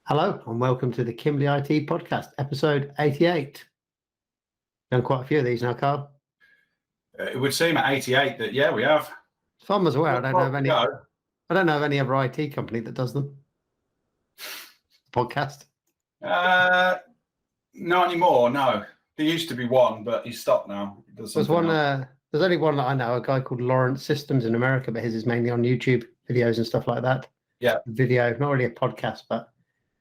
Hello and welcome to the Kimberley IT Podcast, episode 88. Done quite a few of these now, Carl. It would seem at 88 that, yeah, we have. As far as I'm aware, I don't know of any other IT company that does them. Podcast. Not anymore, no. There used to be one, but he's stopped now. There's only one that I know, a guy called Lawrence Systems in America, but his is mainly on YouTube videos and stuff like that. Yeah. Video, not really a podcast, but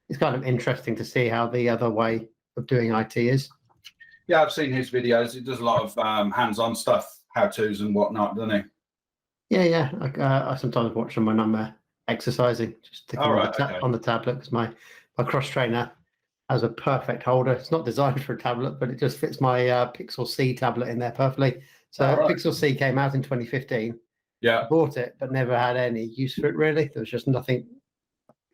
it's kind of interesting to see how the other way of doing IT is. Yeah, I've seen his videos. He does a lot of hands-on stuff, how-tos and whatnot, doesn't he? Yeah. I sometimes watch them when I'm exercising, just sticking on the tablet, because my cross trainer has a perfect holder. It's not designed for a tablet, but it just fits my Pixel C tablet in there perfectly. So Pixel C came out in 2015. Yeah. I bought it, but never had any use for it, really. There was just nothing.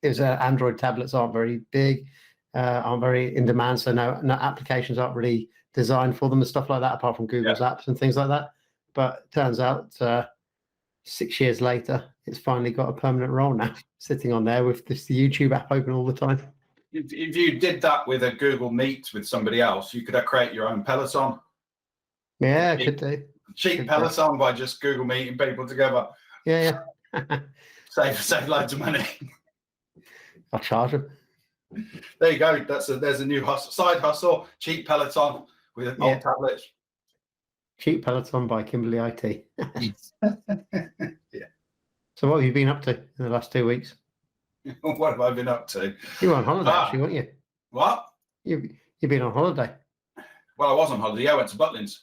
It was Android tablets aren't very big, aren't very in demand, so no applications aren't really designed for them and stuff like that, apart from Google's apps and things like that. But it turns out 6 years later, it's finally got a permanent role now, sitting on there with this YouTube app open all the time. If you did that with a Google Meet with somebody else, you could create your own Peloton. Yeah, could do. Cheap Peloton by just Google Meeting people together. Yeah. Save loads of money. I'll charge them. There you go. There's a new side hustle. Cheap Peloton with old tablets. Cheap Peloton by Kimberley IT. Yeah. So what have you been up to in the last 2 weeks? What have I been up to? You were on holiday, actually, weren't you? What? You've been on holiday. Well, I was on holiday. I went to Butlins.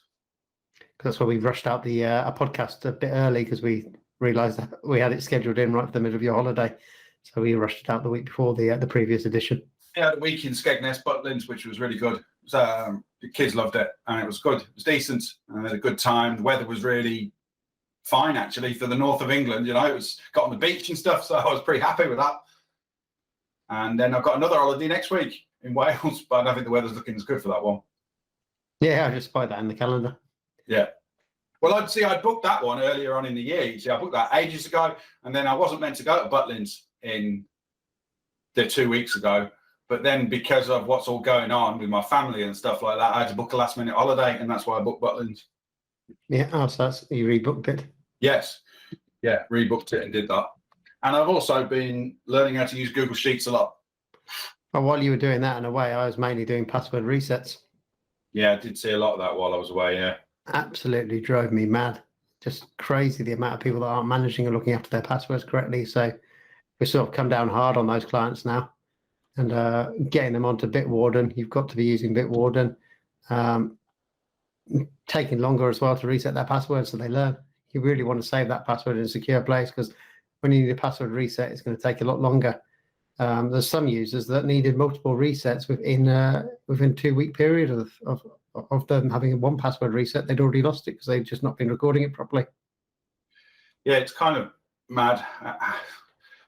That's why we rushed out the a podcast a bit early, because we realised that we had it scheduled in right for the middle of your holiday. So we rushed it out the week before the previous edition. Yeah, the week in Skegness, Butlins, which was really good. The kids loved it, and it was good. It was decent. I had a good time. The weather was really fine, actually, for the north of England. You know, it was got on the beach and stuff, so I was pretty happy with that. And then I've got another holiday next week in Wales, but I don't think the weather's looking as good for that one. Yeah, I just spied that in the calendar. Yeah. Well, I booked that one earlier on in the year. You see, I booked that ages ago, and then I wasn't meant to go to Butlins in the 2 weeks ago. But then because of what's all going on with my family and stuff like that, I had to book a last-minute holiday, and that's why I booked Butlins. Yeah, so you rebooked it? Yes. Yeah, rebooked it and did that. And I've also been learning how to use Google Sheets a lot. Well, while you were doing that in a way, I was mainly doing password resets. Yeah, I did see a lot of that while I was away, yeah. Absolutely drove me mad. Just crazy, the amount of people that aren't managing and looking after their passwords correctly. So we sort of come down hard on those clients now, and getting them onto Bitwarden. You've got to be using Bitwarden. Taking longer as well to reset their password so they learn. You really want to save that password in a secure place, because when you need a password reset, it's going to take a lot longer. There's some users that needed multiple resets within 2 week period of them having one password reset. They'd already lost it because they'd just not been recording it properly. Yeah, it's kind of mad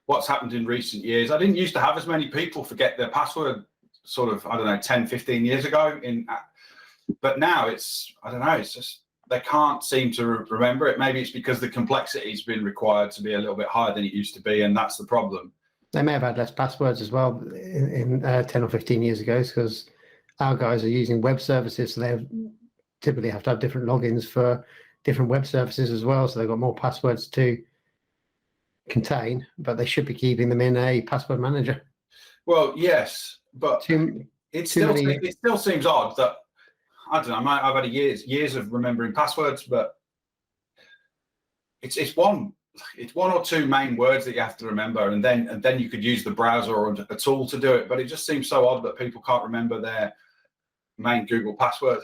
what's happened in recent years. I didn't used to have as many people forget their password sort of, 10, 15 years ago. But now it's just they can't seem to remember it. Maybe it's because the complexity's been required to be a little bit higher than it used to be, and that's the problem. They may have had less passwords as well in 10 or 15 years ago, because our guys are using web services, so they typically have to have different logins for different web services as well, so they've got more passwords to contain, but they should be keeping them in a password manager. Well, yes, but it still seems odd that, I don't know, I've had years of remembering passwords, but it's one or two main words that you have to remember, and then you could use the browser or a tool to do it. But it just seems so odd that people can't remember their main Google password.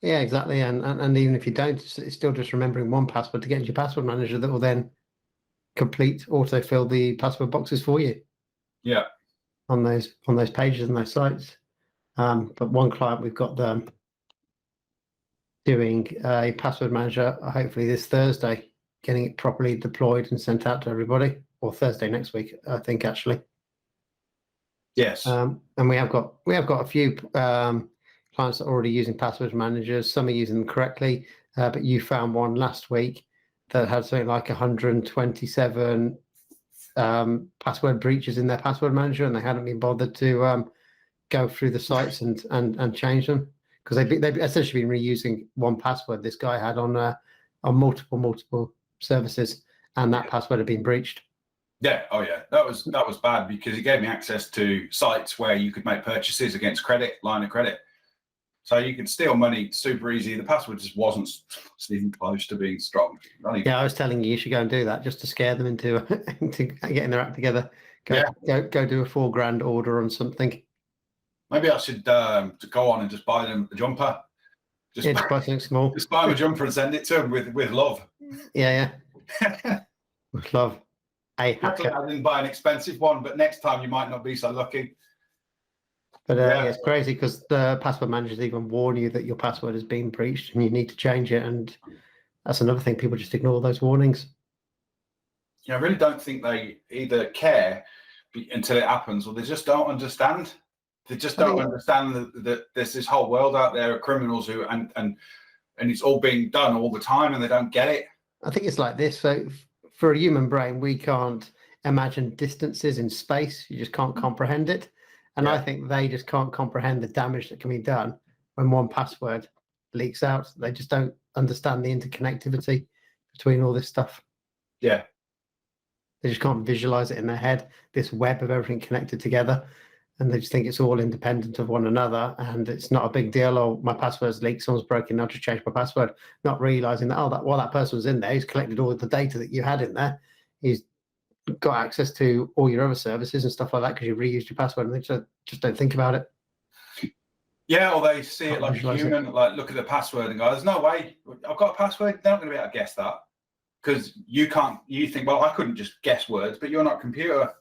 Yeah, exactly. And even if you don't, it's still just remembering one password to get into your password manager that will then autofill the password boxes for you. Yeah. On those pages and those sites. But one client, we've got them doing a password manager, hopefully this Thursday, getting it properly deployed and sent out to everybody, or Thursday next week, I think, actually. Yes. And we have got a few clients that are already using password managers. Some are using them correctly, but you found one last week that had something like 127 password breaches in their password manager, and they hadn't been bothered to go through the sites and change them, because they've essentially been reusing one password this guy had on multiple services, and that password had been breached. Yeah, oh yeah, that was bad, because it gave me access to sites where you could make purchases against line of credit. So you could steal money super easy. The password just wasn't even close to being strong. Yeah, I was telling you should go and do that just to scare them into getting their act together. Go do a $4,000 order on something. Maybe I should go on and just buy them a jumper. Just buy something small. Just buy them a jumper and send it to them with love. Yeah. With love. I didn't buy an expensive one, but next time you might not be so lucky. But it's crazy, because the password managers even warn you that your password has been breached and you need to change it. And that's another thing. People just ignore those warnings. Yeah, I really don't think they either care until it happens, or they just don't understand. They just don't understand that there's this whole world out there of criminals who and it's all being done all the time, and they don't get it. I think it's like this. So for a human brain, we can't imagine distances in space. You just can't comprehend it. And I think they just can't comprehend the damage that can be done when one password leaks out. They just don't understand the interconnectivity between all this stuff. Yeah. They just can't visualize it in their head, this web of everything connected together. And they just think it's all independent of one another, and it's not a big deal. Oh, my password's leaked, someone's broken, I'll just change my password. Not realizing that, while that person was in there, he's collected all the data that you had in there. He's got access to all your other services and stuff like that, because you reused your password, and they just don't think about it. Yeah, or they see it like a human, like look at the password and go, there's no way, I've got a password, they're not going to be able to guess that. Because you think, well, I couldn't just guess words, but you're not a computer.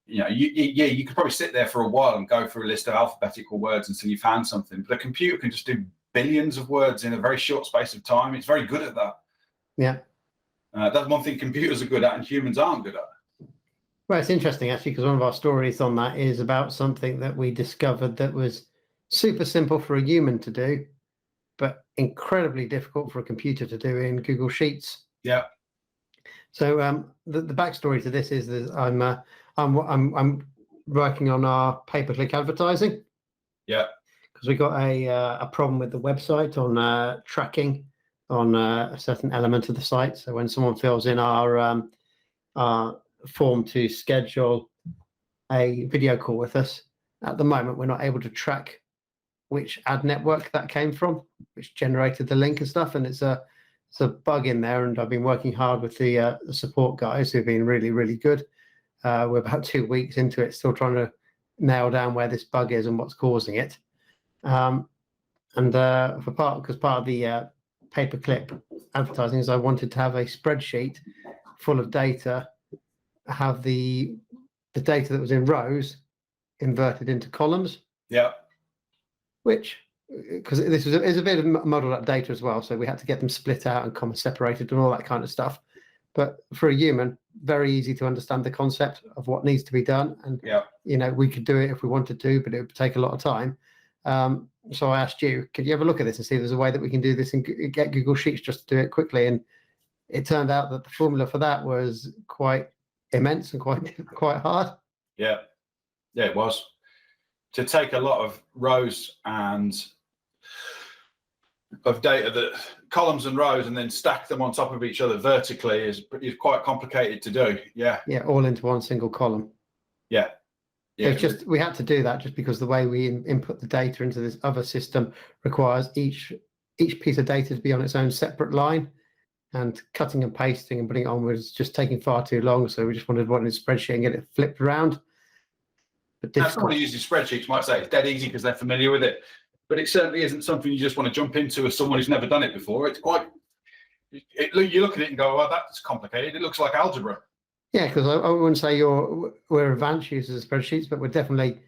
You know, you could probably sit there for a while and go through a list of alphabetical words until you found something. But a computer can just do billions of words in a very short space of time. It's very good at that. Yeah. That's one thing computers are good at and humans aren't good at. Well, it's interesting, actually, because one of our stories on that is about something that we discovered that was super simple for a human to do, but incredibly difficult for a computer to do in Google Sheets. Yeah. So the backstory to this is that I'm working on our pay-per-click advertising. Yeah. Because we got a problem with the website on tracking on a certain element of the site. So when someone fills in our form to schedule a video call with us, at the moment we're not able to track which ad network that came from, which generated the link and stuff. And it's a bug in there, and I've been working hard with the support guys who've been really, really good. We're about 2 weeks into it, still trying to nail down where this bug is and what's causing it. Because part of the pay-per-click advertising is I wanted to have a spreadsheet full of data, have the data that was in rows inverted into columns. Yeah. Which, because this is a bit of muddled up data as well, so we had to get them split out and comma separated and all that kind of stuff. But for a human, very easy to understand the concept of what needs to be done. And, we could do it if we wanted to, but it would take a lot of time. So I asked you, could you have a look at this and see if there's a way that we can do this and get Google Sheets just to do it quickly? And it turned out that the formula for that was quite immense and quite hard. Yeah, it was. To take a lot of rows and of data, that columns and rows, and then stack them on top of each other vertically is quite complicated to do. Yeah, all into one single column. Yeah. It's just, we had to do that just because the way we input the data into this other system requires each piece of data to be on its own separate line, and cutting and pasting and putting it on was just taking far too long. So we just wanted one in a spreadsheet and get it flipped around. But someone who uses spreadsheets might say it's dead easy because they're familiar with it, but it certainly isn't something you just want to jump into as someone who's never done it before. It's quite, you look at it and go, well, that's complicated. It looks like algebra. Yeah, because I wouldn't say we're advanced users of spreadsheets, but we're definitely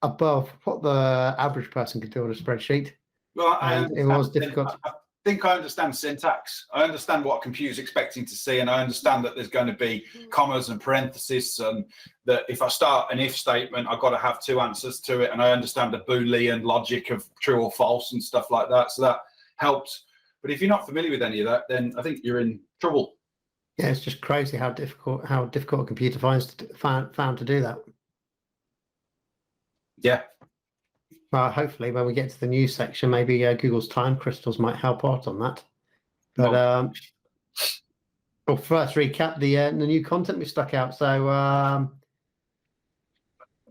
above what the average person could do on a spreadsheet. Well, it was difficult. I think I understand syntax. I understand what a computer's expecting to see, and I understand that there's going to be commas and parentheses, and that if I start an if statement, I've got to have two answers to it, and I understand the Boolean logic of true or false and stuff like that. So that helps. But if you're not familiar with any of that, then I think you're in trouble. Yeah, it's just crazy how difficult a computer found to do that. Yeah. Well, hopefully when we get to the news section, maybe Google's time crystals might help out on that. But we'll first recap the new content we stuck out. So I've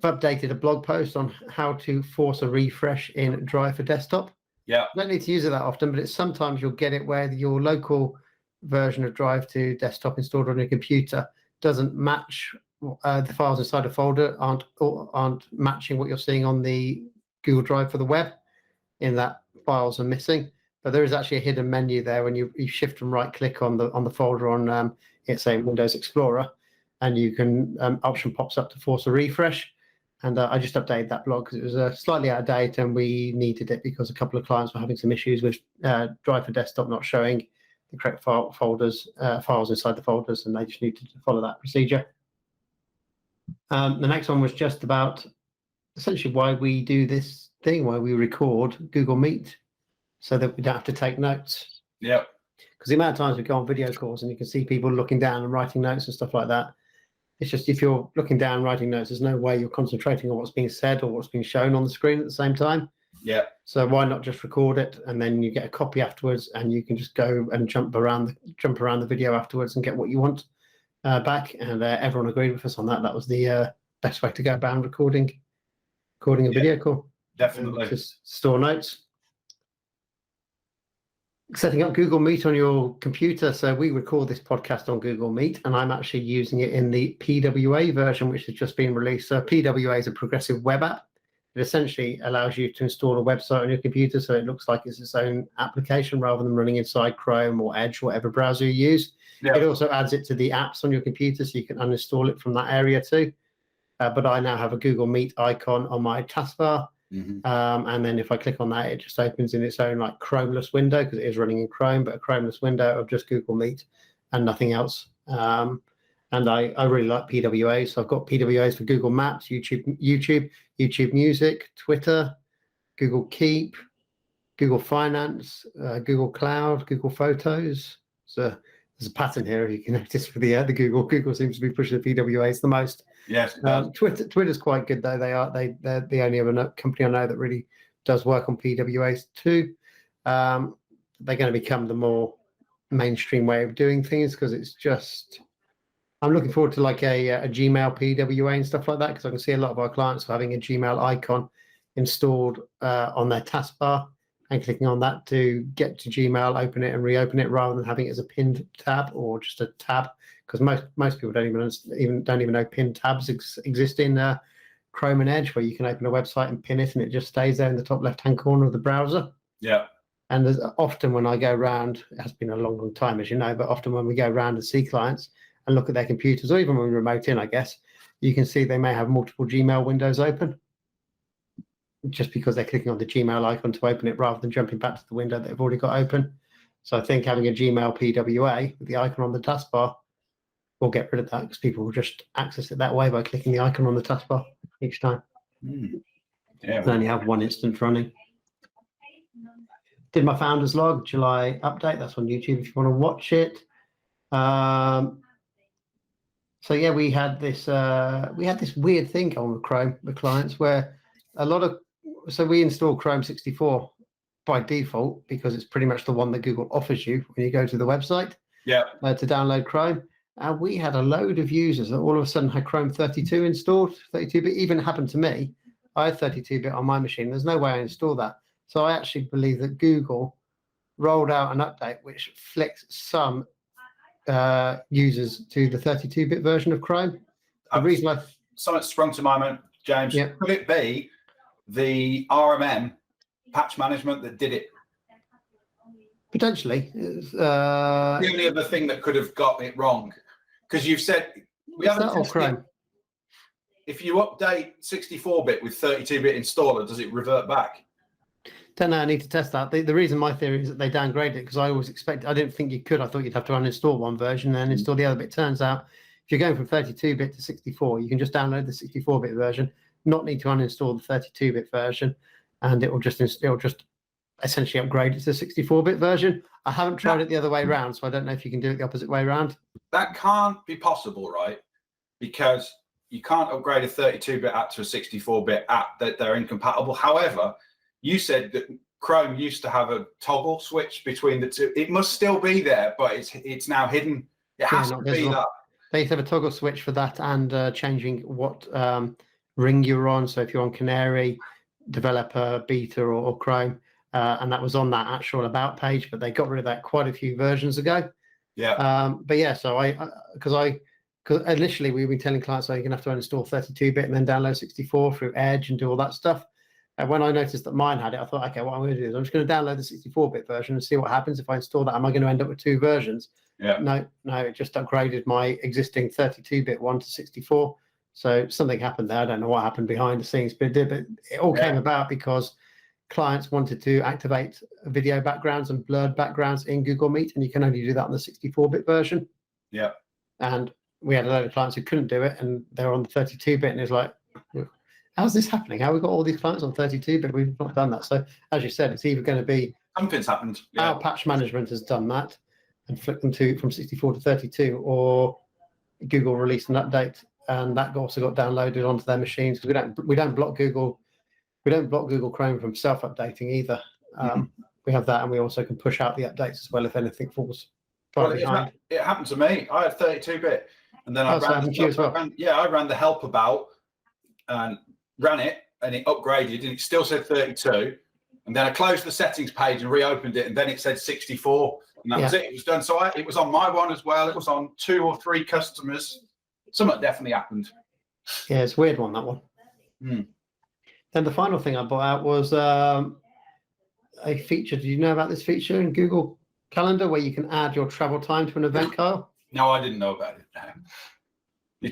updated a blog post on how to force a refresh in Drive for Desktop. Yeah. You don't need to use it that often, but it's sometimes you'll get it where your local version of Drive to Desktop installed on your computer doesn't match the files inside a folder aren't matching what you're seeing on the Google Drive for the web, in that files are missing. But there is actually a hidden menu there when you shift and right click on the folder on it's a Windows Explorer, and you can option pops up to force a refresh. And I just updated that blog because it was slightly out of date, and we needed it because a couple of clients were having some issues with Drive for Desktop not showing the correct files inside the folders, and they just needed to follow that procedure. The next one was just about essentially why we do this thing, why we record Google Meet, so that we don't have to take notes. Yeah. Because the amount of times we go on video calls and you can see people looking down and writing notes and stuff like that. It's just if you're looking down writing notes, there's no way you're concentrating on what's being said or what's being shown on the screen at the same time. Yeah. So why not just record it, and then you get a copy afterwards, and you can just go and jump around the video afterwards and get what you want back. And everyone agreed with us on that. That was the best way to go about recording a video call. Definitely. Just store notes. Setting up Google Meet on your computer. So we record this podcast on Google Meet, and I'm actually using it in the PWA version, which has just been released. So PWA is a progressive web app. It essentially allows you to install a website on your computer, so it looks like it's its own application rather than running inside Chrome or Edge, whatever browser you use. Yeah. It also adds it to the apps on your computer, so you can uninstall it from that area too. But I now have a Google Meet icon on my taskbar. Mm-hmm. And then if I click on that, it just opens in its own like Chromeless window, because it is running in Chrome, but a Chromeless window of just Google Meet and nothing else. And I really like PWA. So I've got PWAs for Google Maps, YouTube Music, Twitter, Google Keep, Google Finance, Google Cloud, Google Photos. So there's a pattern here, if you can notice, for the Google. Google seems to be pushing the PWAs the most. Yes. Twitter's quite good though. They're the only other company I know that really does work on PWAs too. They're going to become the more mainstream way of doing things, because it's just. I'm looking forward to like a Gmail PWA and stuff like that, because I can see a lot of our clients are having a Gmail icon installed on their taskbar and clicking on that to get to Gmail, open it and reopen it, rather than having it as a pinned tab or just a tab. Because most people don't even know pinned tabs exist in Chrome and Edge, where you can open a website and pin it, and it just stays there in the top left-hand corner of the browser. Yeah. And there's often when I go around, it has been a long time, as you know, but often when we go around and see clients and look at their computers, or even when we remote in, I guess, you can see they may have multiple Gmail windows open, just because they're clicking on the Gmail icon to open it rather than jumping back to the window that they've already got open. So I think having a Gmail PWA with the icon on the taskbar will get rid of that, because people will just access it that way by clicking the icon on the taskbar each time. Yeah, and only have one instance running. Did my founders log July update. That's on YouTube if you want to watch it. So yeah, we had this weird thing on Chrome with clients where we install Chrome 64 by default, because it's pretty much the one that Google offers you when you go to the website. Yeah. To download Chrome. And we had a load of users that all of a sudden had Chrome 32 installed. 32-bit even happened to me. I had 32-bit on my machine. There's no way I installed that. So I actually believe that Google rolled out an update which flicked some users to the 32-bit version of Chrome. Something sprung to my mind, James. Yeah. Could it be the RMM patch management that did it? Potentially. The only other thing that could have got it wrong, because you've said we haven't tested Chrome. If you update 64-bit with 32-bit installer, does it revert back? Don't know. I need to test that. The reason my theory is that they downgraded it, because I didn't think you could. I thought you'd have to uninstall one version and then install the other bit. Turns out, if you're going from 32-bit to 64, you can just download the 64-bit version, not need to uninstall the 32-bit version, and it will just essentially upgrade it to the 64-bit version. I haven't tried it the other way around, so I don't know if you can do it the opposite way around. That can't be possible, right? Because you can't upgrade a 32-bit app to a 64-bit app, that they're incompatible. However, you said that Chrome used to have a toggle switch between the two. It must still be there, but it's now hidden. It has to be that. They used to have a toggle switch for that and changing what ring you're on. So if you're on Canary, Developer, Beta, or Chrome, and that was on that actual About page, but they got rid of that quite a few versions ago. Yeah. But yeah, so because initially we were telling clients, you're going to have to install 32-bit and then download 64 through Edge and do all that stuff. And when I noticed that mine had it, I thought, okay, what I'm going to do is I'm just going to download the 64-bit version and see what happens if I install that. Am I going to end up with two versions? Yeah. No, it just upgraded my existing 32-bit one to 64. So something happened there. I don't know what happened behind the scenes, but it did. But it all came about because clients wanted to activate video backgrounds and blurred backgrounds in Google Meet, and you can only do that on the 64-bit version. Yeah. And we had a load of clients who couldn't do it, and they were on the 32-bit, and it's like, how's this happening? How have we got all these clients on 32-bit? We've not done that. So as you said, it's either going to be something's happened. Yeah. Our patch management has done that and flipped them from 64 to 32, or Google released an update, and that also got downloaded onto their machines, because we don't block Google Chrome from self-updating either. We have that, and we also can push out the updates as well if anything falls behind. It happened to me. I had 32-bit, and then I ran the help about and ran it, and it upgraded, and it still said 32. And then I closed the settings page and reopened it, and then it said 64, and that was it. It was done. So it was on my one as well. It was on 2 or 3 customers. Something definitely happened. Yeah, it's a weird one, that one. Then the final thing I brought out was a feature. Did you know about this feature in Google Calendar where you can add your travel time to an event, Kyle? No, I didn't know about it.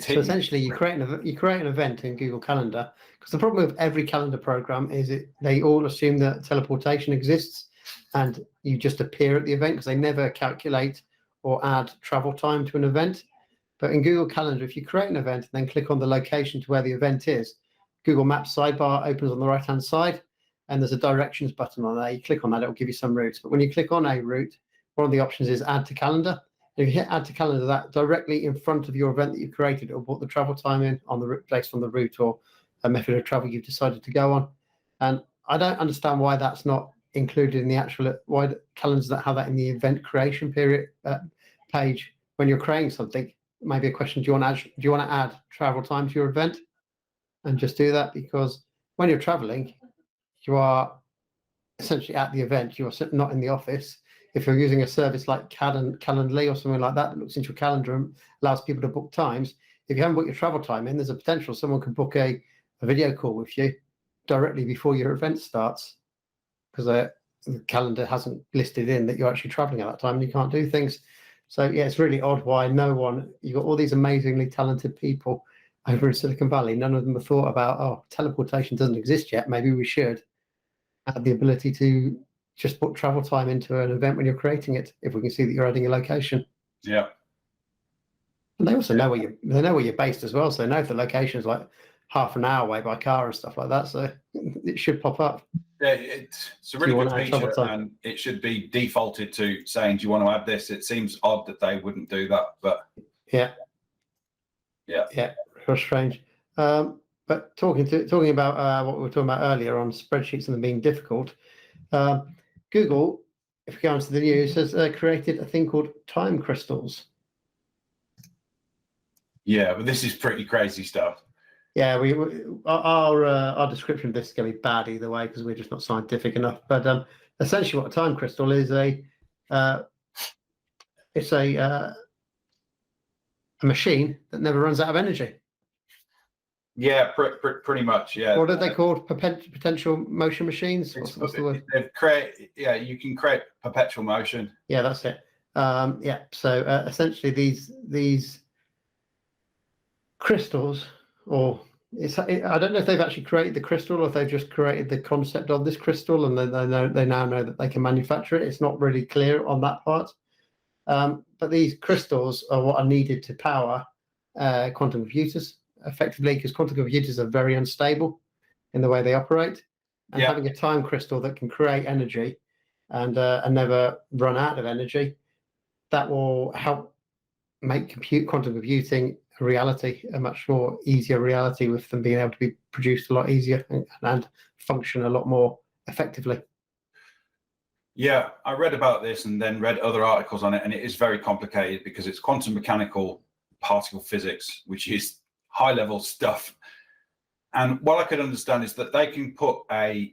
So essentially, you create an event in Google Calendar, because the problem with every calendar program is they all assume that teleportation exists, and you just appear at the event because they never calculate or add travel time to an event. But in Google Calendar, if you create an event and then click on the location to where the event is, Google Maps sidebar opens on the right-hand side, and there's a directions button on there. You click on that, it will give you some routes. But when you click on a route, one of the options is add to calendar. If you hit add to calendar, that directly in front of your event that you've created, it will put the travel time in on the based on the route or a method of travel you've decided to go on. And I don't understand why that's not included in the actual, why the calendars that have that in the event creation period page when you're creating something. Maybe a question: do you want to add travel time to your event? And just do that, because when you're traveling, you are essentially at the event. You're not in the office. If you're using a service like Calendly or something like that looks into your calendar and allows people to book times, if you haven't booked your travel time in, there's a potential someone can book a video call with you directly before your event starts, because the calendar hasn't listed in that you're actually traveling at that time and you can't do things. So yeah, it's really odd why you've got all these amazingly talented people over in Silicon Valley. None of them have thought about, teleportation doesn't exist yet. Maybe we should have the ability to just put travel time into an event when you're creating it, if we can see that you're adding a location. Yeah. And they also know where you're based as well. So they know if the location is like half an hour away by car and stuff like that. So it should pop up. Yeah, it's a really good feature, and it should be defaulted to saying, do you want to add this? It seems odd that they wouldn't do that, but yeah, real strange. But talking about what we were talking about earlier on spreadsheets and them being difficult, Google, if we go into the news, has created a thing called time crystals. Yeah, but this is pretty crazy stuff. Yeah, our description of this is going to be bad either way because we're just not scientific enough. But essentially, what a time crystal is it's a machine that never runs out of energy. Yeah, pretty much. Yeah. What are they called? Potential motion machines? What's the word? You can create perpetual motion. Yeah, that's it. So essentially, these crystals, I don't know if they've actually created the crystal or if they've just created the concept of this crystal, and they now know that they can manufacture it. It's not really clear on that part. But these crystals are what are needed to power quantum computers effectively, because quantum computers are very unstable in the way they operate. And having a time crystal that can create energy and never run out of energy. That will help make quantum computing a reality, a much more easier reality, with them being able to be produced a lot easier and function a lot more effectively. Yeah, I read about this and then read other articles on it, and it is very complicated because it's quantum mechanical particle physics, which is high level stuff. And what I could understand is that they can put either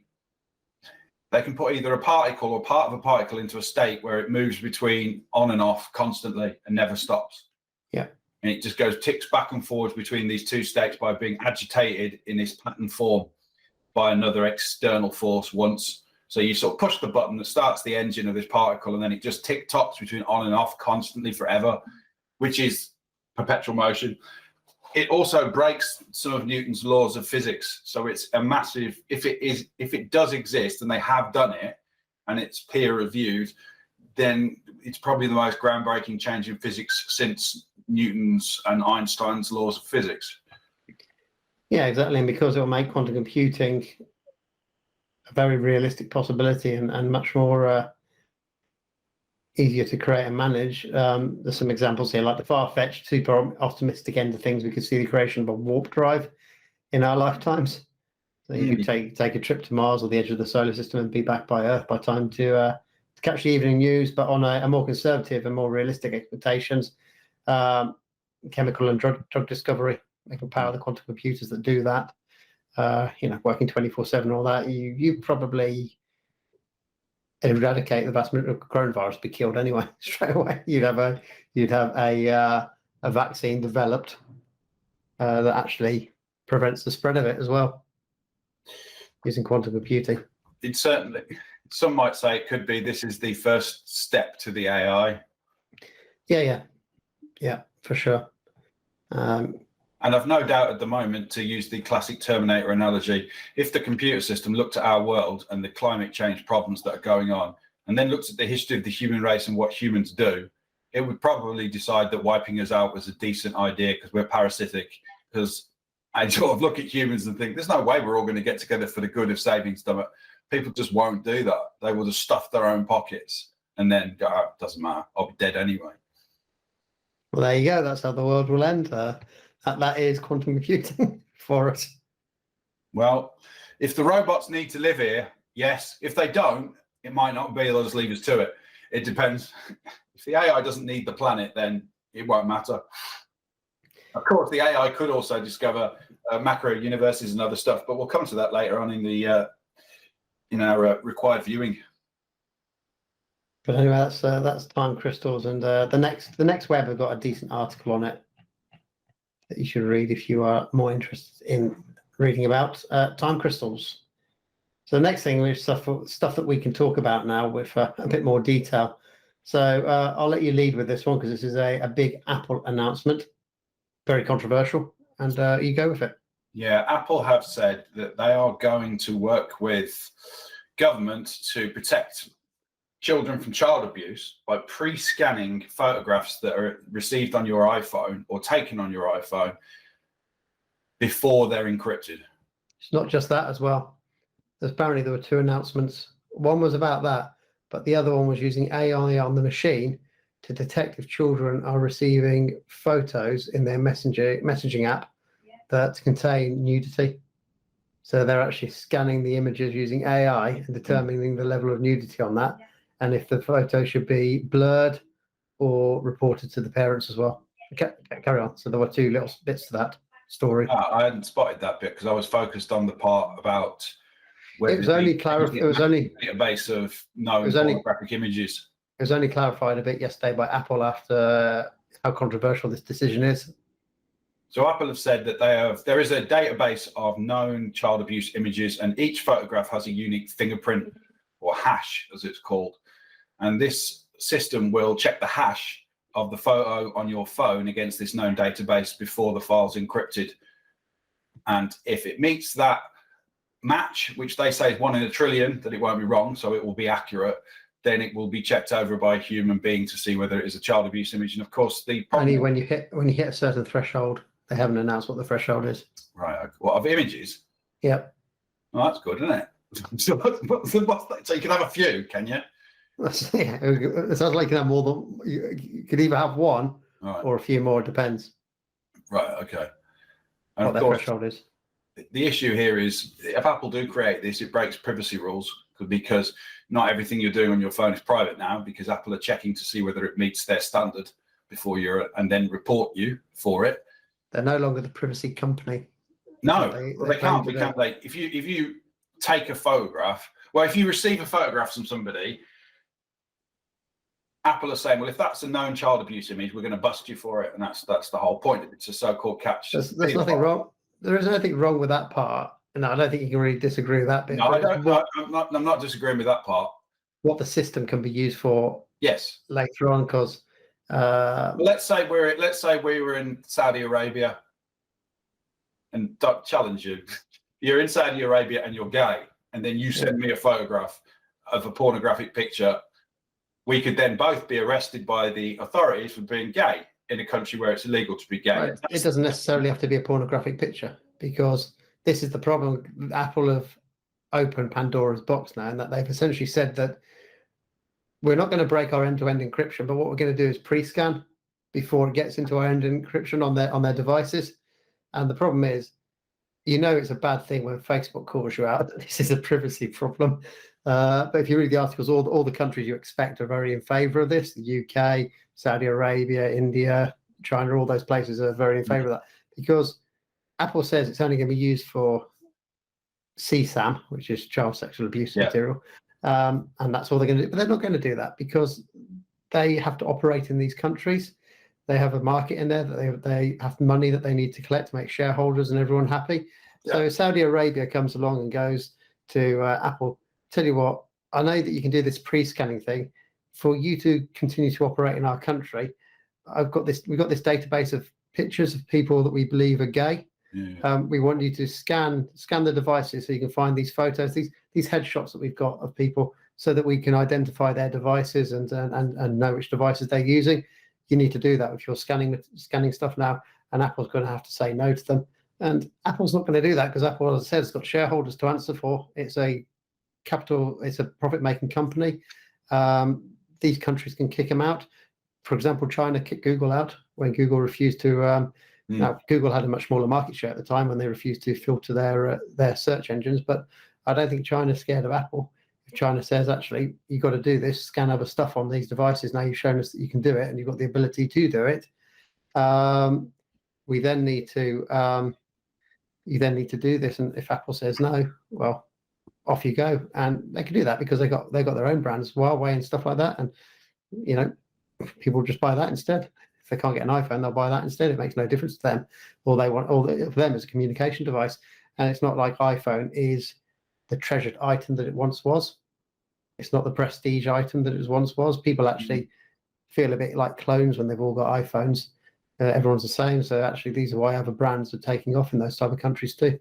a particle or part of a particle into a state where it moves between on and off constantly and never stops. Yeah. And it just ticks back and forwards between these two states by being agitated in this pattern form by another external force once. So you sort of push the button that starts the engine of this particle, and then it just tick-tocks between on and off constantly forever, which is perpetual motion. It also breaks some of Newton's laws of physics. So it's a massive, if it does exist and they have done it and it's peer reviewed, then it's probably the most groundbreaking change in physics since Newton's and Einstein's laws of physics. Yeah, exactly. And because it will make quantum computing a very realistic possibility and much more easier to create and manage. There's some examples here, like the far-fetched, super optimistic end of things. We could see the creation of a warp drive in our lifetimes. So you could take a trip to Mars or the edge of the solar system and be back by Earth by time to catch the evening news. But on a more conservative and more realistic expectations, chemical and drug discovery, they can power the quantum computers that do that. Working 24/7, all that. You probably eradicate the vast majority of coronavirus, be killed anyway straight away. You'd have a vaccine developed that actually prevents the spread of it as well, using quantum computing. It certainly, some might say it could be this is the first step to the AI. Yeah, for sure. And I've no doubt at the moment, to use the classic Terminator analogy, if the computer system looked at our world and the climate change problems that are going on, and then looks at the history of the human race and what humans do, it would probably decide that wiping us out was a decent idea because we're parasitic. Because I sort of look at humans and think, there's no way we're all going to get together for the good of saving stomach. People just won't do that. They will just stuff their own pockets and then go, oh, it doesn't matter, I'll be dead anyway. Well, there you go. That's how the world will end. That is quantum computing for us. Well, if the robots need to live here, yes. If they don't, it might not be. They'll just leave us to it. It depends. If the AI doesn't need the planet, then it won't matter. Of course, the AI could also discover macro universes and other stuff, but we'll come to that later on in the in our required viewing. But anyway, that's time crystals, and the next web have got a decent article on it that you should read if you are more interested in reading about time crystals. So the next thing is stuff that we can talk about now with a bit more detail. So I'll let you lead with this one because this is a big Apple announcement, very controversial, and you go with it. Yeah, Apple have said that they are going to work with government to protect children from child abuse by pre-scanning photographs that are received on your iPhone or taken on your iPhone before they're encrypted. It's not just that as well. Apparently there were two announcements. One was about that, but the other one was using AI on the machine to detect if children are receiving photos in their messaging app that contain nudity. So they're actually scanning the images using AI and determining the level of nudity on that. And if the photo should be blurred or reported to the parents as well. Okay, carry on. So there were two little bits to that story. I hadn't spotted that bit because I was focused on the part about it was only database of known pornographic images. It was only clarified a bit yesterday by Apple after how controversial this decision is. So Apple have said that there is a database of known child abuse images, and each photograph has a unique fingerprint or hash, as it's called. And this system will check the hash of the photo on your phone against this known database before the file's encrypted. And if it meets that match, which they say is 1 in a trillion, that it won't be wrong, so it will be accurate, then it will be checked over by a human being to see whether it is a child abuse image. And of course, the problem... Only when you hit a certain threshold, they haven't announced what the threshold is. Right. What, of images? Yep. Well, that's good, isn't it? So you can have a few, can you? Yeah, it sounds like you have more than you could either have one Right. or a few more. It depends Right. Okay. And what of their course, threshold is. the issue here is if Apple do create this, it breaks privacy rules because not everything you're doing on your phone is private now, because Apple are checking to see whether it meets their standard before and then report you for it. They're no longer the privacy company. No, they can't be, can they? If you take a photograph, well, if you receive a photograph from somebody, Apple are saying, well, if that's a known child abuse image, we're going to bust you for it, and that's the whole point. It's a so-called catch. There's nothing wrong. There is nothing wrong with that part. No, I don't think you can really disagree with that bit. No, I don't. I'm not disagreeing with that part. What the system can be used for? Yes. Later on, because let's say we were in Saudi Arabia, and don't challenge you. You're in Saudi Arabia and you're gay, and then you send me a photograph of a pornographic picture. We could then both be arrested by the authorities for being gay in a country where it's illegal to be gay. Right. It doesn't necessarily have to be a pornographic picture, because this is the problem. Apple have opened Pandora's box now, and that they've essentially said that we're not going to break our end-to-end encryption, but what we're going to do is pre-scan before it gets into our end encryption on their devices. And the problem is, it's a bad thing when Facebook calls you out. This is a privacy problem. But if you read the articles, all the countries you expect are very in favour of this. The UK, Saudi Arabia, India, China, all those places are very in favour of that, because Apple says it's only going to be used for CSAM, which is child sexual abuse material, and that's all they're going to do. But they're not going to do that because they have to operate in these countries. They have a market in there that they have money that they need to collect to make shareholders and everyone happy. Yeah. So Saudi Arabia comes along and goes to Apple, tell you what, I know that you can do this pre-scanning thing. For you to continue to operate in our country, we've got this database of pictures of people that we believe are gay. Yeah. We want you to scan the devices so you can find these photos, these headshots that we've got of people, so that we can identify their devices and know which devices they're using. You need to do that if you're scanning stuff now, and Apple's going to have to say no to them. And Apple's not going to do that because Apple, as I said, has got shareholders to answer for. It's a profit-making company. These countries can kick them out. For example, China kicked Google out when Google refused to. Now, Google had a much smaller market share at the time when they refused to filter their search engines, but I don't think China's scared of Apple. If China says, actually, you've got to do this, scan other stuff on these devices. Now you've shown us that you can do it and you've got the ability to do it. We then need to. You then need to do this, and if Apple says no, well, off you go. And they can do that because they got their own brands, Huawei and stuff like that, and people just buy that instead. If they can't get an iPhone, they'll buy that instead. It makes no difference to them. For them is a communication device, and it's not like iPhone is the treasured item that it once was. It's not the prestige item that it once was. People actually feel a bit like clones when they've all got iPhones. Everyone's the same. So actually, these are why other brands are taking off in those type of countries too.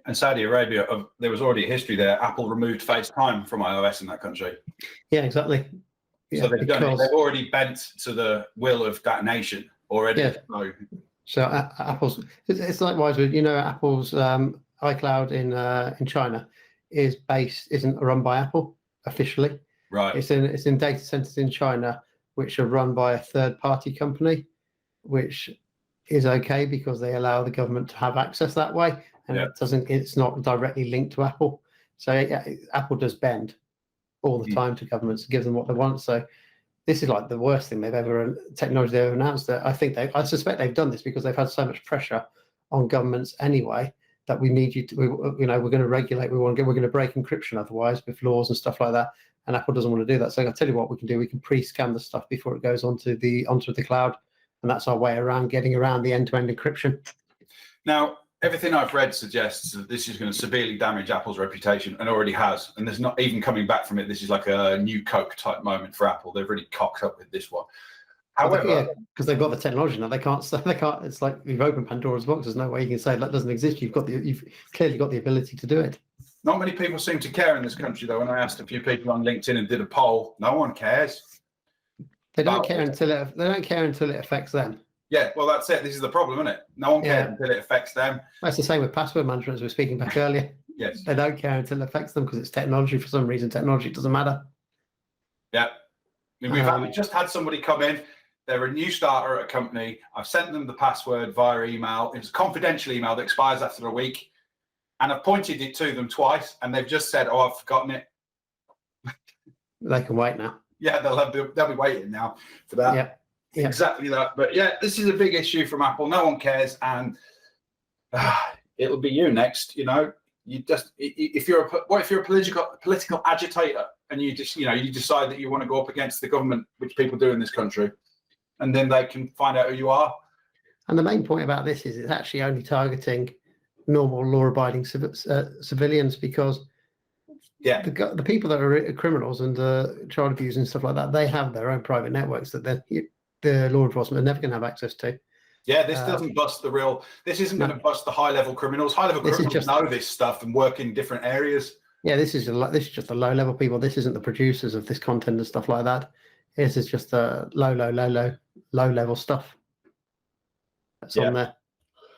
And Saudi Arabia, there was already a history there. Apple removed FaceTime from iOS in that country. Yeah, exactly. So they've done it. They've already bent to the will of that nation already. Yeah. So Apple's, it's likewise with Apple's iCloud in China isn't run by Apple officially. Right. It's in data centers in China which are run by a third-party company, which is okay because they allow the government to have access that way, and it's not directly linked to Apple. So Apple does bend all the time to governments to give them what they want. So this is like the worst thing technology they've ever announced. That I suspect they've done this because they've had so much pressure on governments anyway that we need you to, we're going to regulate. We're going to break encryption otherwise with laws and stuff like that. And Apple doesn't want to do that. So I'll tell you what we can do. We can pre-scan the stuff before it goes onto the cloud, and that's our way around getting around the end-to-end encryption. Now, everything I've read suggests that this is going to severely damage Apple's reputation, and already has. And there's not even coming back from it. This is like a new Coke type moment for Apple. They've really cocked up with this one. However, because they've got the technology now, they can't. It's like you've opened Pandora's box. There's no way you can say that doesn't exist. You've clearly got the ability to do it. Not many people seem to care in this country, though. When I asked a few people on LinkedIn and did a poll, no one cares. They don't care until it affects them. Yeah, well, that's it. This is the problem, isn't it? No one cares until it affects them. That's the same with password management, as we were speaking back earlier. Yes. They don't care until it affects them because it's technology. For some reason, technology doesn't matter. Yeah. I mean, we've just had somebody come in. They're a new starter at a company. I've sent them the password via email. It's a confidential email that expires after a week. And I've pointed it to them twice, and they've just said, "Oh, I've forgotten it." They can wait now. Yeah, they'll be waiting now for that. Yeah. Exactly that. But yeah, this is a big issue from Apple. No one cares, and it'll be you next. You know, you just if you're a political agitator, and you decide that you want to go up against the government, which people do in this country, and then they can find out who you are. And the main point about this is it's actually only targeting normal law-abiding civilians, because the people that are criminals and child abuse and stuff like that, they have their own private networks that the law enforcement are never going to have access to. Yeah, this doesn't bust this isn't going to bust the high-level criminals. High-level criminals know this stuff and work in different areas. Yeah, this is just the low-level people. This isn't the producers of this content and stuff like that. This is just the low-level stuff that's on there.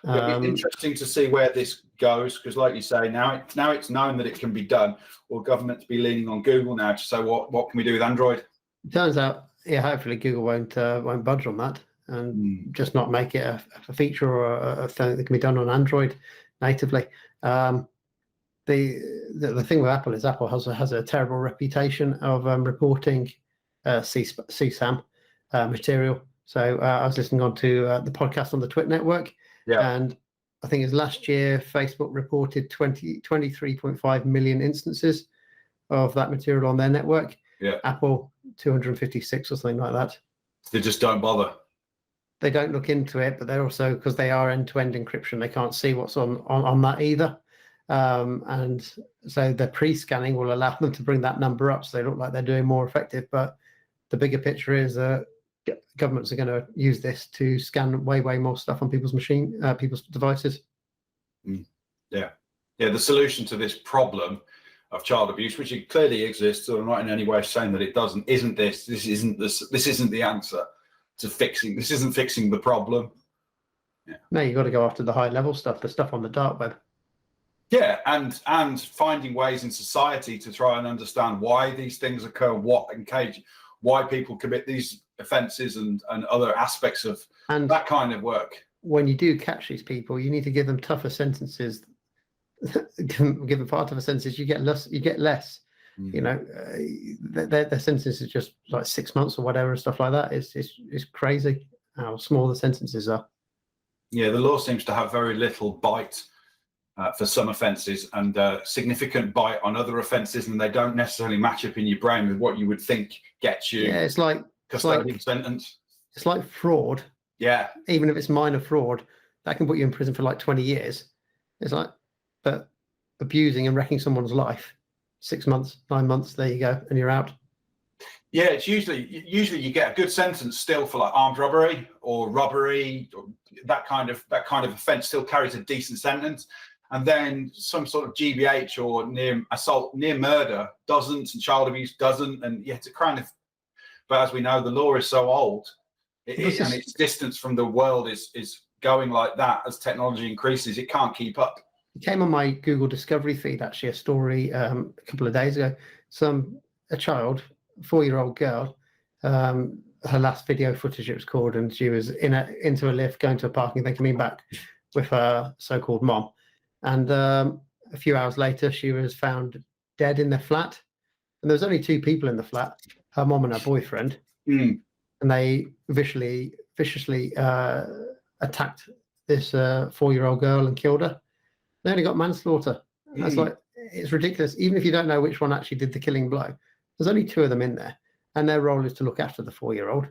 It'll be interesting to see where this goes, because, like you say, now it's known that it can be done. Will governments be leaning on Google now to say what can we do with Android? It turns out, hopefully Google won't budge on that and just not make it a feature or a thing that can be done on Android natively. The thing with Apple is Apple has a terrible reputation of reporting CSAM material. So I was listening on to the podcast on the Twit network. Yeah. And I think it was last year, Facebook reported 23.5 million instances of that material on their network. Yeah. Apple, 256 or something like that. They just don't bother. They don't look into it, but they're also, because they are end-to-end encryption, they can't see what's on that either. And so the pre-scanning will allow them to bring that number up, so they look like they're doing more effective. But the bigger picture is that governments are going to use this to scan way more stuff on people's devices. Yeah. The solution to this problem of child abuse, which it clearly exists, so I'm not in any way saying that it doesn't, isn't this. This isn't the answer to fixing. This isn't fixing the problem. Yeah. No, you've got to go after the high level stuff, the stuff on the dark web. Yeah, and finding ways in society to try and understand why these things occur, why people commit these offences and other aspects of that kind of work. When you do catch these people, you need to give them tougher sentences. Give them far tougher sentences. You get less. You know, their sentences are just like 6 months or whatever and stuff like that. It's crazy how small the sentences are. Yeah, the law seems to have very little bite for some offences and significant bite on other offences, and they don't necessarily match up in your brain with what you would think gets you. Yeah, it's like custodial sentence. It's like fraud. Yeah. Even if it's minor fraud, that can put you in prison for like 20 years. It's like, but abusing and wrecking someone's life, 6 months, 9 months, there you go, and you're out. Yeah, it's usually you get a good sentence still for like armed robbery or robbery, or that kind of offence still carries a decent sentence. And then some sort of GBH or near assault, near murder doesn't, and child abuse doesn't, and it's a kind of. But as we know, the law is so old, and its distance from the world is going like that. As technology increases, it can't keep up. It came on my Google Discovery feed, actually, a story a couple of days ago. A child, 4-year-old girl, her last video footage, it was called, and she was into a lift, going to a parking, then coming back with her so-called mom. And a few hours later, she was found dead in their flat. And there was only 2 people in the flat, her mom and her boyfriend. And they viciously attacked this 4-year-old girl and killed her. They only got manslaughter. That's like, it's ridiculous. Even if you don't know which one actually did the killing blow, there's only 2 of them in there. And their role is to look after the 4-year-old.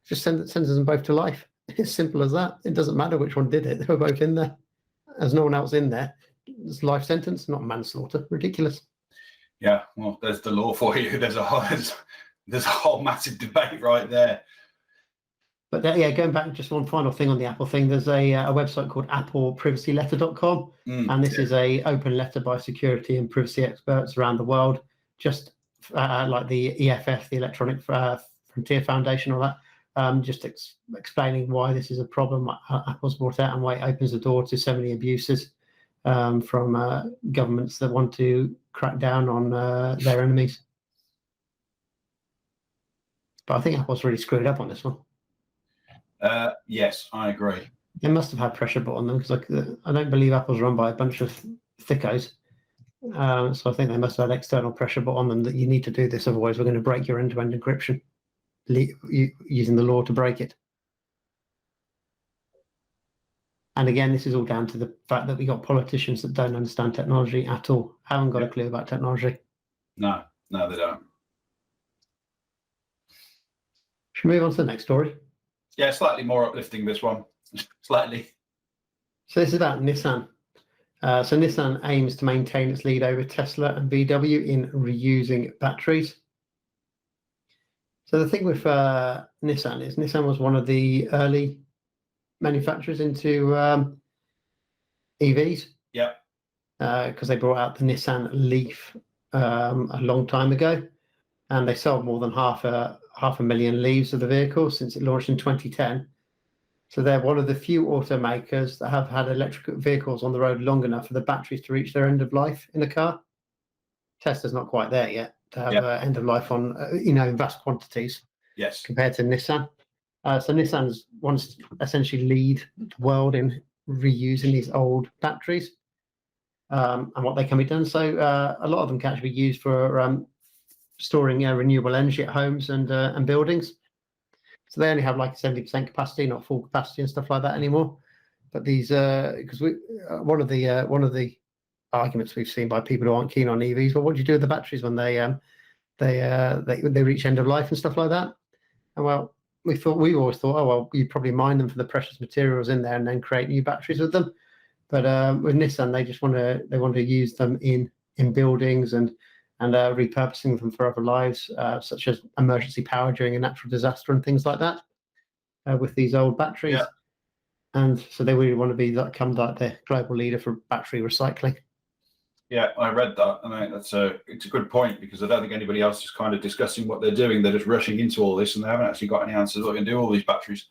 Just sends them both to life. It's simple as that. It doesn't matter which one did it. They were both in there. There's no one else in there. It's life sentence, not manslaughter. Ridiculous. Yeah, well, there's the law for you. There's a whole massive debate right there. But going back, just one final thing on the Apple thing. There's a website called appleprivacyletter.com, and this is a open letter by security and privacy experts around the world, just like the EFF, the Electronic Frontier Foundation, all that. Just explaining why this is a problem Apple's brought out and why it opens the door to so many abuses from governments that want to crack down on their enemies. But I think Apple's really screwed up on this one. Yes, I agree. They must have had pressure put on them because I don't believe Apple's run by a bunch of thickos. So I think they must have had external pressure put on them that you need to do this, otherwise we're going to break your end-to-end encryption, using the law to break it. And again, this is all down to the fact that we got politicians that don't understand technology at all, haven't got a clue about technology. No, they don't. Should we move on to the next story? Yeah, slightly more uplifting, this one. Slightly. So this is about Nissan. So Nissan aims to maintain its lead over Tesla and VW in reusing batteries. So the thing with Nissan is Nissan was one of the early manufacturers into EVs. Yeah. Because they brought out the Nissan Leaf a long time ago, and they sold more than half a million Leafs of the vehicle since it launched in 2010. So they're one of the few automakers that have had electric vehicles on the road long enough for the batteries to reach their end of life in a car. Tesla's not quite there yet to have end of life on in vast quantities. Yes. Compared to Nissan. So Nissan wants to essentially lead the world in reusing these old batteries and what they can be done. So a lot of them can actually be used for storing renewable energy at homes and buildings. So they only have like 70% capacity, not full capacity and stuff like that anymore. But these, because one of the arguments we've seen by people who aren't keen on EVs, well, what do you do with the batteries when they reach end of life and stuff like that? And well, we always thought, oh well, you probably mine them for the precious materials in there and then create new batteries with them. But with Nissan, they just want to use them in buildings and repurposing them for other lives, such as emergency power during a natural disaster and things like that, with these old batteries. Yeah. And so they really want to become the global leader for battery recycling. Yeah, I read that, and it's a good point, because I don't think anybody else is kind of discussing what they're doing. They're just rushing into all this, and they haven't actually got any answers what they can do with all these batteries.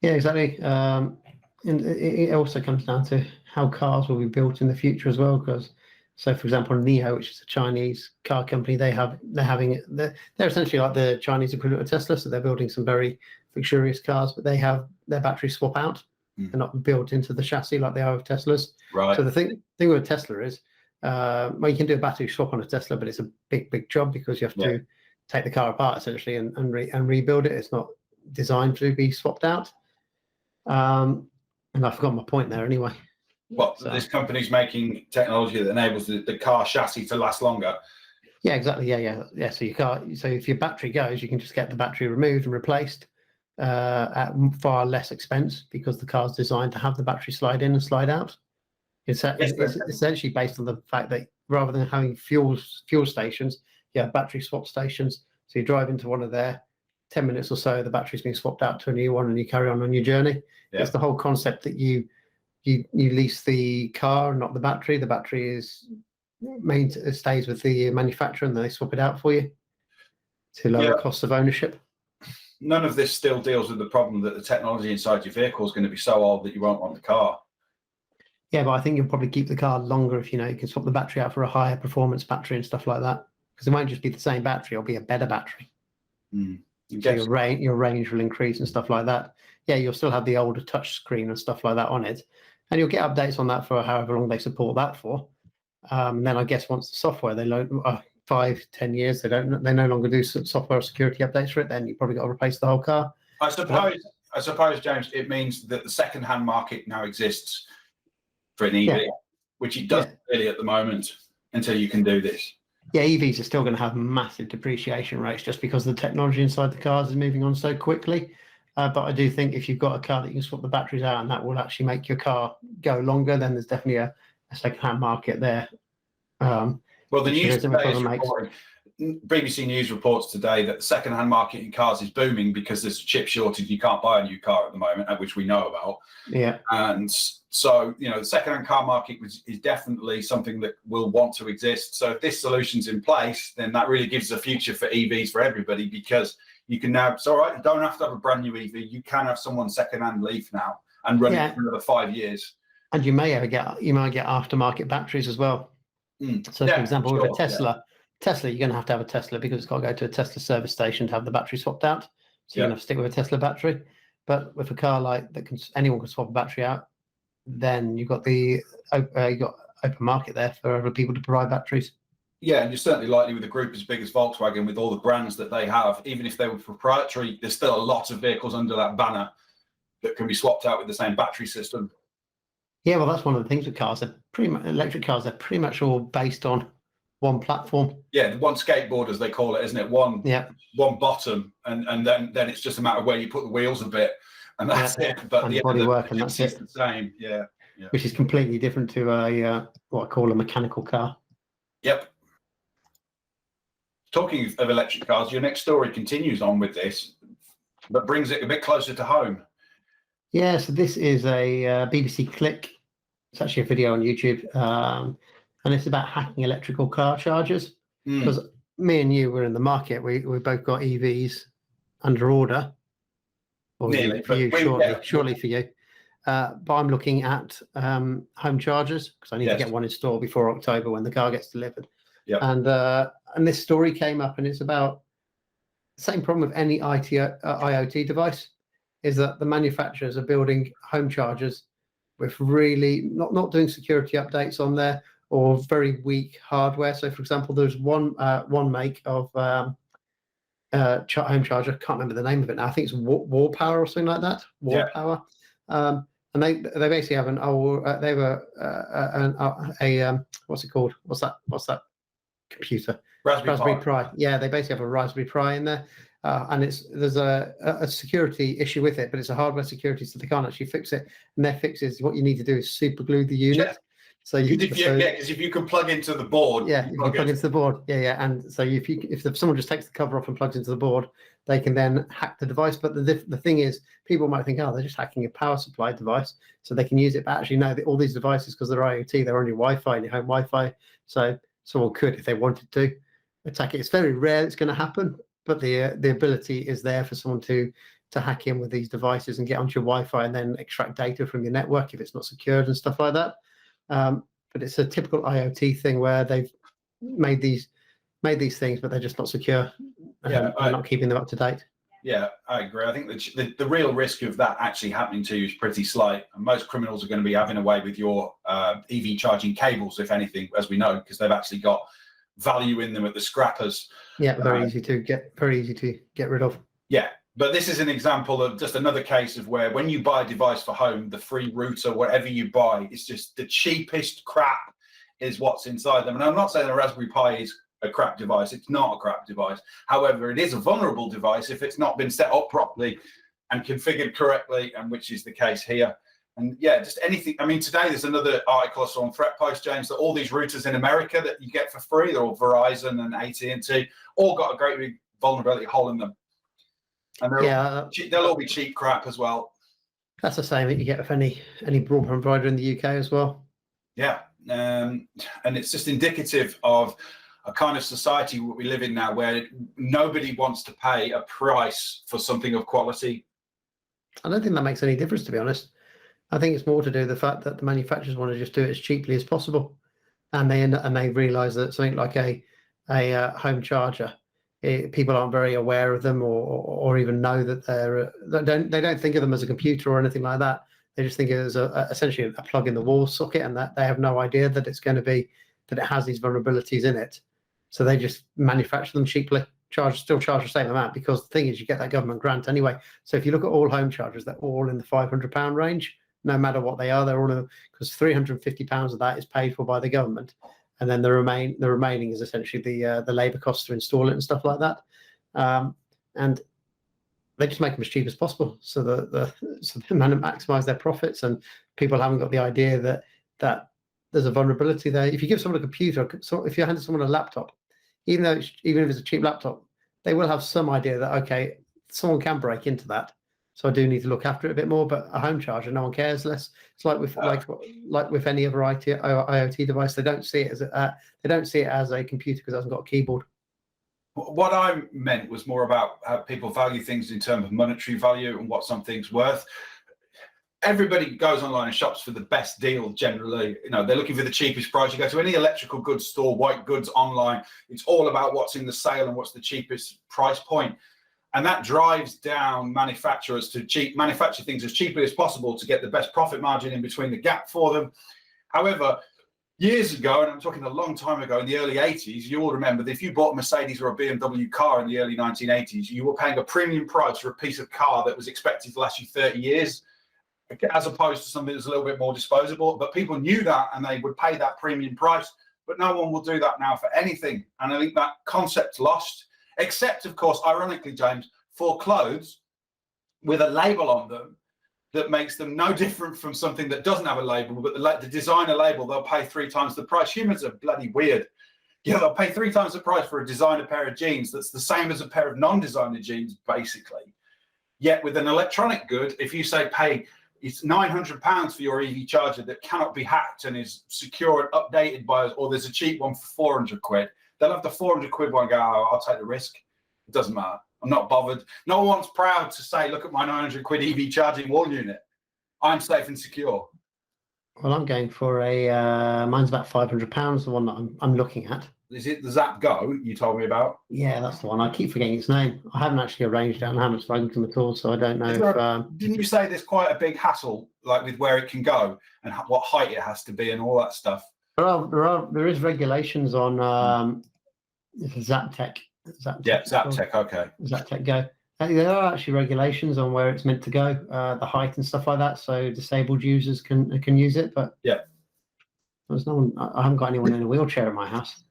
Yeah, exactly. And it also comes down to how cars will be built in the future as well, because so, for example, NIO, which is a Chinese car company, they're essentially like the Chinese equivalent of Tesla. So they're building some very luxurious cars, but they have their battery swap out. They're not built into the chassis like they are with Teslas. Right. So the thing with Tesla is, well, you can do a battery swap on a Tesla, but it's a big job because you have to take the car apart essentially and rebuild it. It's not designed to be swapped out. And I forgot my point there anyway. Well, so this company's making technology that enables the car chassis to last longer. Yeah, exactly. Yeah. So if your battery goes, you can just get the battery removed and replaced at far less expense, because the car's designed to have the battery slide in and slide out. It's essentially based on the fact that rather than having fuel stations, you have battery swap stations. So you drive into one of there, 10 minutes or so, the battery's being swapped out to a new one, and you carry on your journey. Yeah. It's the whole concept that you lease the car, not the battery. The battery stays with the manufacturer, and then they swap it out for you to lower costs of ownership. None of this still deals with the problem that the technology inside your vehicle is going to be so old that you won't want the car. Yeah, but I think you'll probably keep the car longer if you can swap the battery out for a higher performance battery and stuff like that. Because it won't just be the same battery; it'll be a better battery. So your range will increase and stuff like that. Yeah, you'll still have the older touch screen and stuff like that on it, and you'll get updates on that for however long they support that for. And then I guess once the software, they learn 5-10 years, they no longer do software security updates for it, then you probably got to replace the whole car. I suppose, James, it means that the second-hand market now exists for an EV, which it doesn't really at the moment until you can do this. Yeah, EVs are still going to have massive depreciation rates just because the technology inside the cars is moving on so quickly. But I do think if you've got a car that you can swap the batteries out and that will actually make your car go longer, then there's definitely a second-hand market there. Well, the news today BBC News reports today that the second-hand market in cars is booming because there's a chip shortage. You can't buy a new car at the moment, which we know about. Yeah. And so, the second-hand car market is definitely something that will want to exist. So if this solution's in place, then that really gives a future for EVs for everybody, because you can now, it's all right, you don't have to have a brand new EV. You can have someone's second-hand Leaf now and run it for another 5 years. And you might get aftermarket batteries as well. So, for example, with a Tesla, Tesla, you're going to have a Tesla because it's got to go to a Tesla service station to have the battery swapped out. So you're going to have to stick with a Tesla battery. But with a car like that, anyone can swap a battery out. Then you've got you got open market there for other people to provide batteries. Yeah, and you're certainly likely with a group as big as Volkswagen, with all the brands that they have, even if they were proprietary, there's still a lot of vehicles under that banner that can be swapped out with the same battery system. Yeah, well, that's one of the things with cars. They're pretty much electric cars. They're pretty much all based on one platform. Yeah, the one skateboard, as they call it, isn't it? One bottom, and then it's just a matter of where you put the wheels a bit, and that's it. But and the bodywork, and that's it. The same. Yeah. Which is completely different to a what I call a mechanical car. Yep. Talking of electric cars, your next story continues on with this, but brings it a bit closer to home. Yeah, so this is a BBC Click. It's actually a video on YouTube, and it's about hacking electrical car chargers. Because me and you were in the market. We both got EVs under order. Or nearly, for you, shortly for you. But I'm looking at home chargers because I need to get one installed before October when the car gets delivered. Yeah. And this story came up, and it's about the same problem with any IoT device, is that the manufacturers are building home chargers with really not doing security updates on there, or very weak hardware. So, for example, there's one make of home charger. I can't remember the name of it now. I think it's War Power or something like that. War Power. And they basically have an old. They have a what's it called? What's that computer? Raspberry Pi. Yeah, they basically have a Raspberry Pi in there, and there's a security issue with it, but it's a hardware security, so they can't actually fix it. And their fix is what you need to do is super glue the unit. Yeah. So because if you can plug into the board, you can plug into the board, and so if someone just takes the cover off and plugs into the board, they can then hack the device. But the thing is, people might think, they're just hacking a power supply device, so they can use it. But actually, no, all these devices, because they're IoT, they're only Wi-Fi, your home Wi-Fi. So someone could, if they wanted to, attack it. It's very rare it's going to happen, but the ability is there for someone to hack in with these devices and get onto your Wi-Fi and then extract data from your network if it's not secured and stuff like that. But it's a typical IoT thing where they've made these things, but they're just not secure. They're not keeping them up to date. Yeah, I agree. I think the real risk of that actually happening to you is pretty slight. And most criminals are going to be having away with your EV charging cables, if anything, as we know, because they've actually got value in them at the scrappers. Yeah, very easy to get rid of. Yeah. But this is an example of just another case of where when you buy a device for home, the free router, whatever you buy, it's just the cheapest crap is what's inside them. And I'm not saying the Raspberry Pi is a crap device. It's not a crap device. However, it is a vulnerable device if it's not been set up properly and configured correctly, and which is the case here. And just anything. I mean, today there's another article I saw on Threat Post, James, that all these routers in America that you get for free, they're all Verizon and AT&T, all got a great big vulnerability hole in them. And they'll all be cheap crap as well. That's the same that you get with any broadband provider in the UK as well. Yeah, and it's just indicative of a kind of society we live in now where nobody wants to pay a price for something of quality. I don't think that makes any difference, to be honest. I think it's more to do with the fact that the manufacturers want to just do it as cheaply as possible, and they realise that something like a home charger, people aren't very aware of them or even know that they don't think of them as a computer or anything like that. They just think of it as essentially a plug in the wall socket, and that they have no idea that it's going to be that it has these vulnerabilities in it. So they just manufacture them cheaply, still charge the same amount, because the thing is you get that government grant anyway. So if you look at all home chargers, they're all in the £500 range, no matter what they are. They're all because £350 of that is paid for by the government. And then the remaining is essentially the labour costs to install it and stuff like that, and they just make them as cheap as possible, so they maximise their profits. And people haven't got the idea that there's a vulnerability there. If you give someone a computer, so if you hand someone a laptop, even if it's a cheap laptop, they will have some idea that someone can break into that. So I do need to look after it a bit more. But a home charger, no one cares less. It's like with any other IoT device, they don't see it as a computer because it hasn't got a keyboard. What I meant was more about how people value things in terms of monetary value and what something's worth. everybody goes online and shops for the best deal generally. You know, they're looking for the cheapest price. You go to any electrical goods store, white goods online, it's all about what's in the sale and what's the cheapest price point. And that drives down manufacturers to manufacture things as cheaply as possible to get the best profit margin in between the gap for them. However, years ago, and I'm talking a long time ago, in the early 80s, you all remember that if you bought a Mercedes or a BMW car in the early 1980s, you were paying a premium price for a piece of car that was expected to last you 30 years, as opposed to something that's a little bit more disposable. But people knew that and they would pay that premium price, but no one will do that now for anything. And I think that concept's lost, except, of course, ironically, James, for clothes with a label on them that makes them no different from something that doesn't have a label, but the designer label, they'll pay 3 times the price. Humans are bloody weird. Yeah, they'll pay 3 times the price for a designer pair of jeans that's the same as a pair of non-designer jeans, basically. Yet with an electronic good, if you say pay, it's £900 for your EV charger that cannot be hacked and is secure and updated by us, or there's a cheap one for 400 quid, they'll have the 400 quid one and go, oh, I'll take the risk. It doesn't matter. I'm not bothered. No one's proud to say, look at my 900 quid EV charging wall unit. I'm safe and secure. Well, I'm going for mine's about £500, the one that I'm looking at. Is it the Zap Go you told me about? Yeah, that's the one. I keep forgetting its name. I haven't actually arranged it and I haven't spoken to them at all, so I don't know if... Didn't you say there's quite a big hassle, like with where it can go and what height it has to be and all that stuff? There is regulations on Zaptec. Zaptec, okay. Zaptec Go. There are actually regulations on where it's meant to go, the height and stuff like that, so disabled users can use it. But yeah, there's no one. I haven't got anyone in a wheelchair in my house.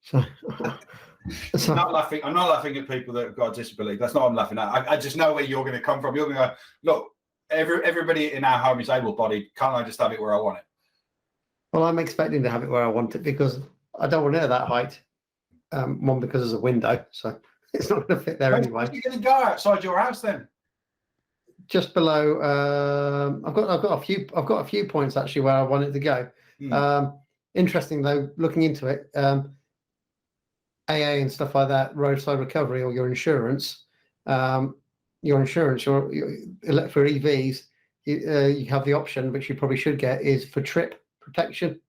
So, I'm not laughing at people that have got a disability. That's not what I'm laughing at. I just know where you're going to come from. You're going to go, look, everybody in our home is able-bodied. Can't I just have it where I want it? Well, I'm expecting to have it where I want it because I don't want it at that height. One, because there's a window, so it's not going to fit there anyway. Are you going to go outside your house then? Just below. I've got a few points actually where I want it to go. Interesting though, looking into it, AA and stuff like that, roadside recovery or your insurance, for EVs, you have the option, which you probably should get, is for trip protection.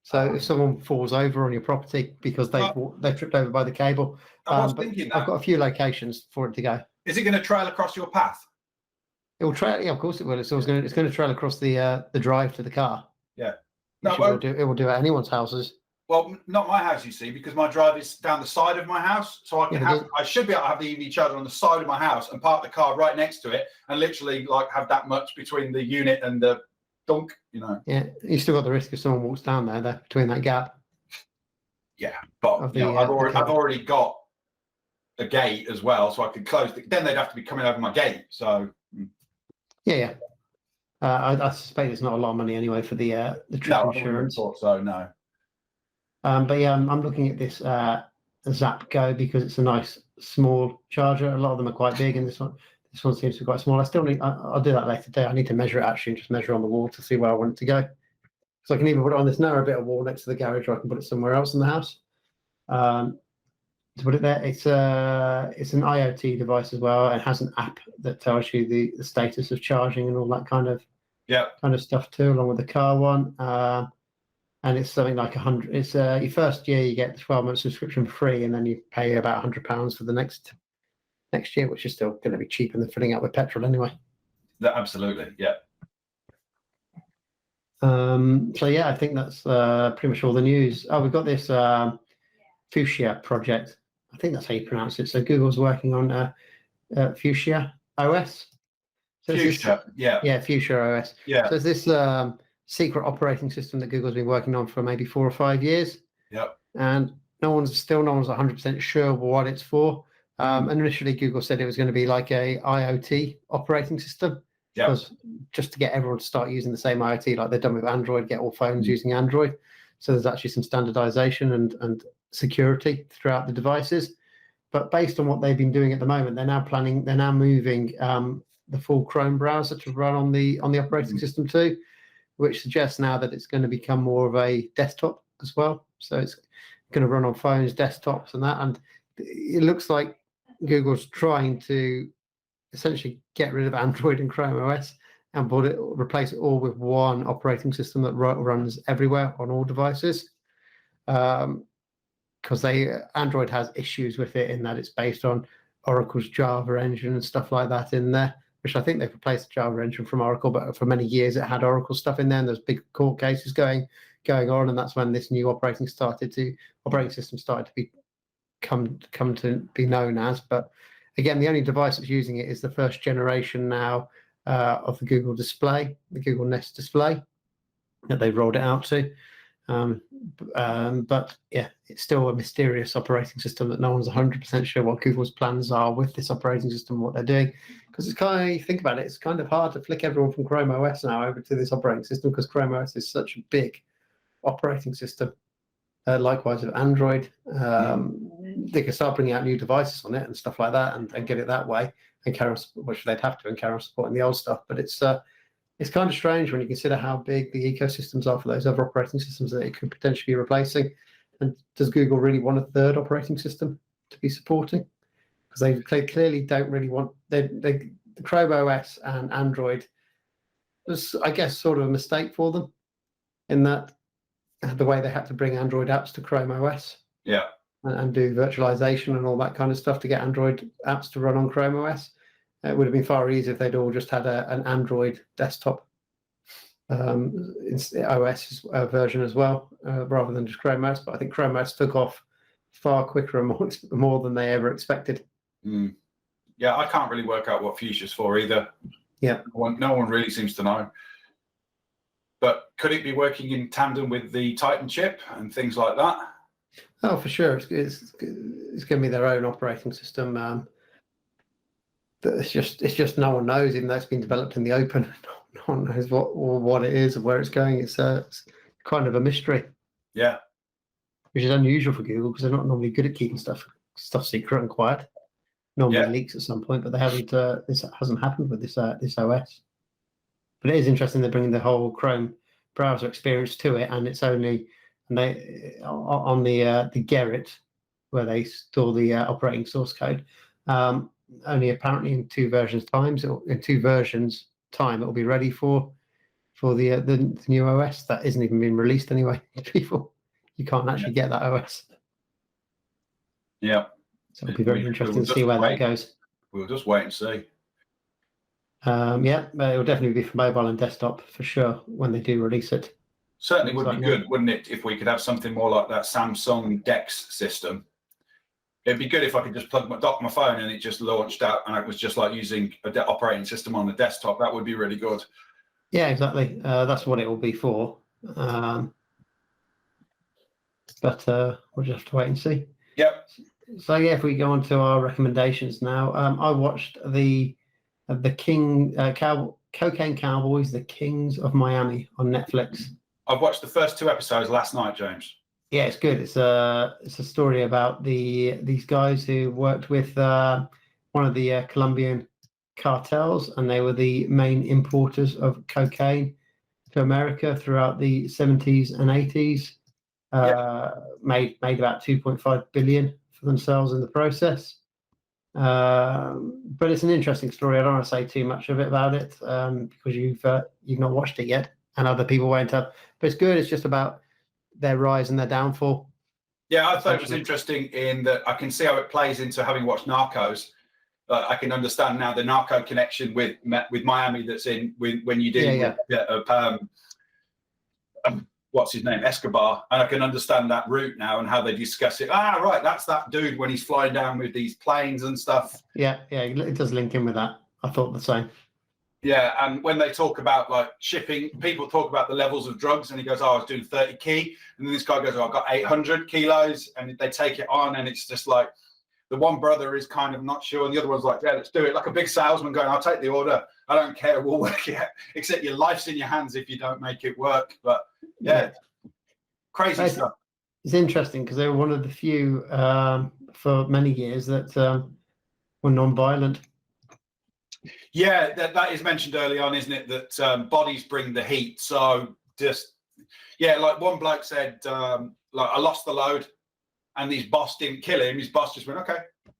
So if someone falls over on your property because they've tripped over by the cable, I was thinking that. I've got a few locations for it to go. Is it going to trail across your path? It will trail. Yeah, of course it will. It's going to trail across the drive to the car. Yeah. No, it will do at anyone's houses. Well, not my house, you see, because my drive is down the side of my house, so I should be able to have the EV charger on the side of my house and park the car right next to it, and literally like have that much between the unit and the dunk, you know. Yeah, you still got the risk if someone walks down there between that gap. Yeah, but I've already got a gate as well, so I could close. Then they'd have to be coming over my gate. So yeah. I suspect it's not a lot of money anyway for the trip insurance. I thought so, no. But yeah, I'm looking at this Zap Go because it's a nice small charger. A lot of them are quite big, and this one seems to be quite small. I'll do that later today. I need to measure it actually, and just measure on the wall to see where I want it to go. So I can either put it on this narrow bit of wall next to the garage, or I can put it somewhere else in the house. To put it there, it's an IoT device as well. It has an app that tells you the status of charging and all that kind of stuff too, along with the car one. And it's something like 100. It's your first year you get the 12-month subscription free, and then you pay about £100 for the next year, which is still going to be cheaper than filling up with petrol anyway. Absolutely, yeah. So yeah, I think that's pretty much all the news. Oh, we've got this Fuchsia project. I think that's how you pronounce it. So Google's working on Fuchsia OS. So Fuchsia, Fuchsia OS. Yeah. So it's this secret operating system that Google's been working on for maybe 4 or 5 years. Yep. And no one's 100% sure what it's for. And initially Google said it was going to be like a IoT operating system. Yep. Because just to get everyone to start using the same IoT like they've done with Android, get all phones using Android. So there's actually some standardization and security throughout the devices. But based on what they've been doing at the moment, they're now moving the full Chrome browser to run on the operating system too, which suggests now that it's going to become more of a desktop as well. So it's going to run on phones, desktops and that. And it looks like Google's trying to essentially get rid of Android and Chrome OS and replace it all with one operating system that runs everywhere on all devices. Because Android has issues with it in that it's based on Oracle's Java engine and stuff like that in there, which I think they've replaced the Java engine from Oracle, but for many years it had Oracle stuff in there, and there's big court cases going on, and that's when this new operating system started to come to be known as. But again, the only device that's using it is the first generation now of the Google display, the Google Nest display that they've rolled it out to. But yeah, it's still a mysterious operating system that no one's 100% sure what Google's plans are with this operating system, what they're doing. Because it's kind of, you think about it, it's kind of hard to flick everyone from Chrome OS now over to this operating system because Chrome OS is such a big operating system. Likewise with Android, they can start bringing out new devices on it and stuff like that, and get it that way, and carry on, which they'd have to, and carry on supporting the old stuff. But it's kind of strange when you consider how big the ecosystems are for those other operating systems that it could potentially be replacing. And does Google really want a third operating system to be supporting? Because they clearly don't really want the Chrome OS and Android was, I guess, sort of a mistake for them in that the way they had to bring Android apps to Chrome OS. Yeah. And do virtualization and all that kind of stuff to get Android apps to run on Chrome OS. It would have been far easier if they'd all just had an Android desktop OS version as well, rather than just Chrome OS. But I think Chrome OS took off far quicker and more than they ever expected. Mm. Yeah, I can't really work out what Fuchsia's for either. Yeah, no one really seems to know. But could it be working in tandem with the Titan chip and things like that? Oh, for sure. It's going to be their own operating system. But it's just no one knows, even though it's been developed in the open. No one knows what it is and where it's going. It's kind of a mystery. Yeah. Which is unusual for Google because they're not normally good at keeping stuff secret and quiet. Normally leaks at some point, but they haven't. This hasn't happened with this OS. But it is interesting they're bringing the whole Chrome browser experience to it, and it's only on the Gerrit where they store the operating source code. Only apparently in two versions time it will be ready for the new OS that isn't even being released anyway. People, you can't actually get that OS. Yeah. So it'll be very interesting to see where that goes. We'll just wait and see. Yeah, but it'll definitely be for mobile and desktop for sure when they do release it. Certainly would be good, wouldn't it, if we could have something more like that Samsung DeX system. It'd be good if I could just dock my phone and it just launched out and it was just like using an operating system on the desktop. That would be really good. Yeah, exactly. That's what it will be for. But we'll just have to wait and see. Yep. So yeah, if we go on to our recommendations now, I watched the Cocaine Cowboys, the Kings of Miami on Netflix. I've watched the first 2 episodes last night, James. Yeah, it's good. It's a story about these guys who worked with one of the Colombian cartels, and they were the main importers of cocaine to America throughout the 70s and 80s. Made about 2.5 billion for themselves in the process. But it's an interesting story. I don't want to say too much of it about it because you've not watched it yet, and other people won't have. But it's good. It's just about their rise and their downfall. Yeah, I thought it was interesting in that I can see how it plays into having watched Narcos. I can understand now the narco connection with Miami that's in when you did what's his name, Escobar, and I can understand that route now and how they discuss it. Right, that's that dude when he's flying down with these planes and stuff. Yeah, it does link in with that. I thought the same. Yeah, and when they talk about like shipping, people talk about the levels of drugs, and he goes, I was doing 30 key, and then this guy goes, I've got 800 kilos, and they take it on, and it's just like the one brother is kind of not sure, and the other one's like, yeah, let's do it. Like a big salesman going, I'll take the order. I don't care, we'll work it out. Except your life's in your hands if you don't make it work. But yeah. Crazy stuff. It's interesting because they were one of the few for many years that were non-violent. Yeah, that is mentioned early on, isn't it? That bodies bring the heat. So just, yeah, like one bloke said, like I lost the load. and his boss didn't kill him, his boss just went, okay,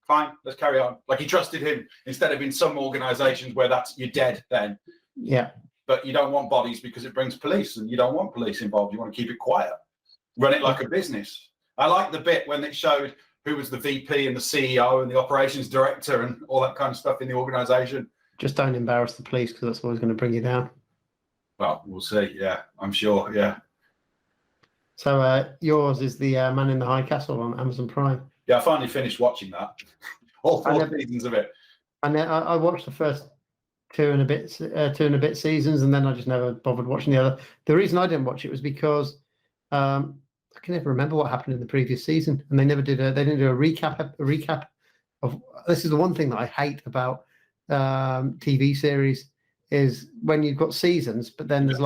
fine, let's carry on. Like he trusted him instead of in some organizations where you're dead then. Yeah. But you don't want bodies because it brings police, and you don't want police involved. You want to keep it quiet. Run it like a business. I like the bit when it showed who was the VP and the CEO and the operations director and all that kind of stuff in the organization. Just don't embarrass the police, because that's always going to bring you down. Well, we'll see. Yeah, I'm sure. Yeah. So yours is the Man in the High Castle on Amazon Prime. Yeah, I finally finished watching that. All 4 seasons of it. And I watched the first two and a bit seasons, and then I just never bothered watching the other. The reason I didn't watch it was because I can never remember what happened in the previous season, and they didn't do a recap of. This is the one thing that I hate about TV series, is when you've got seasons, but then there's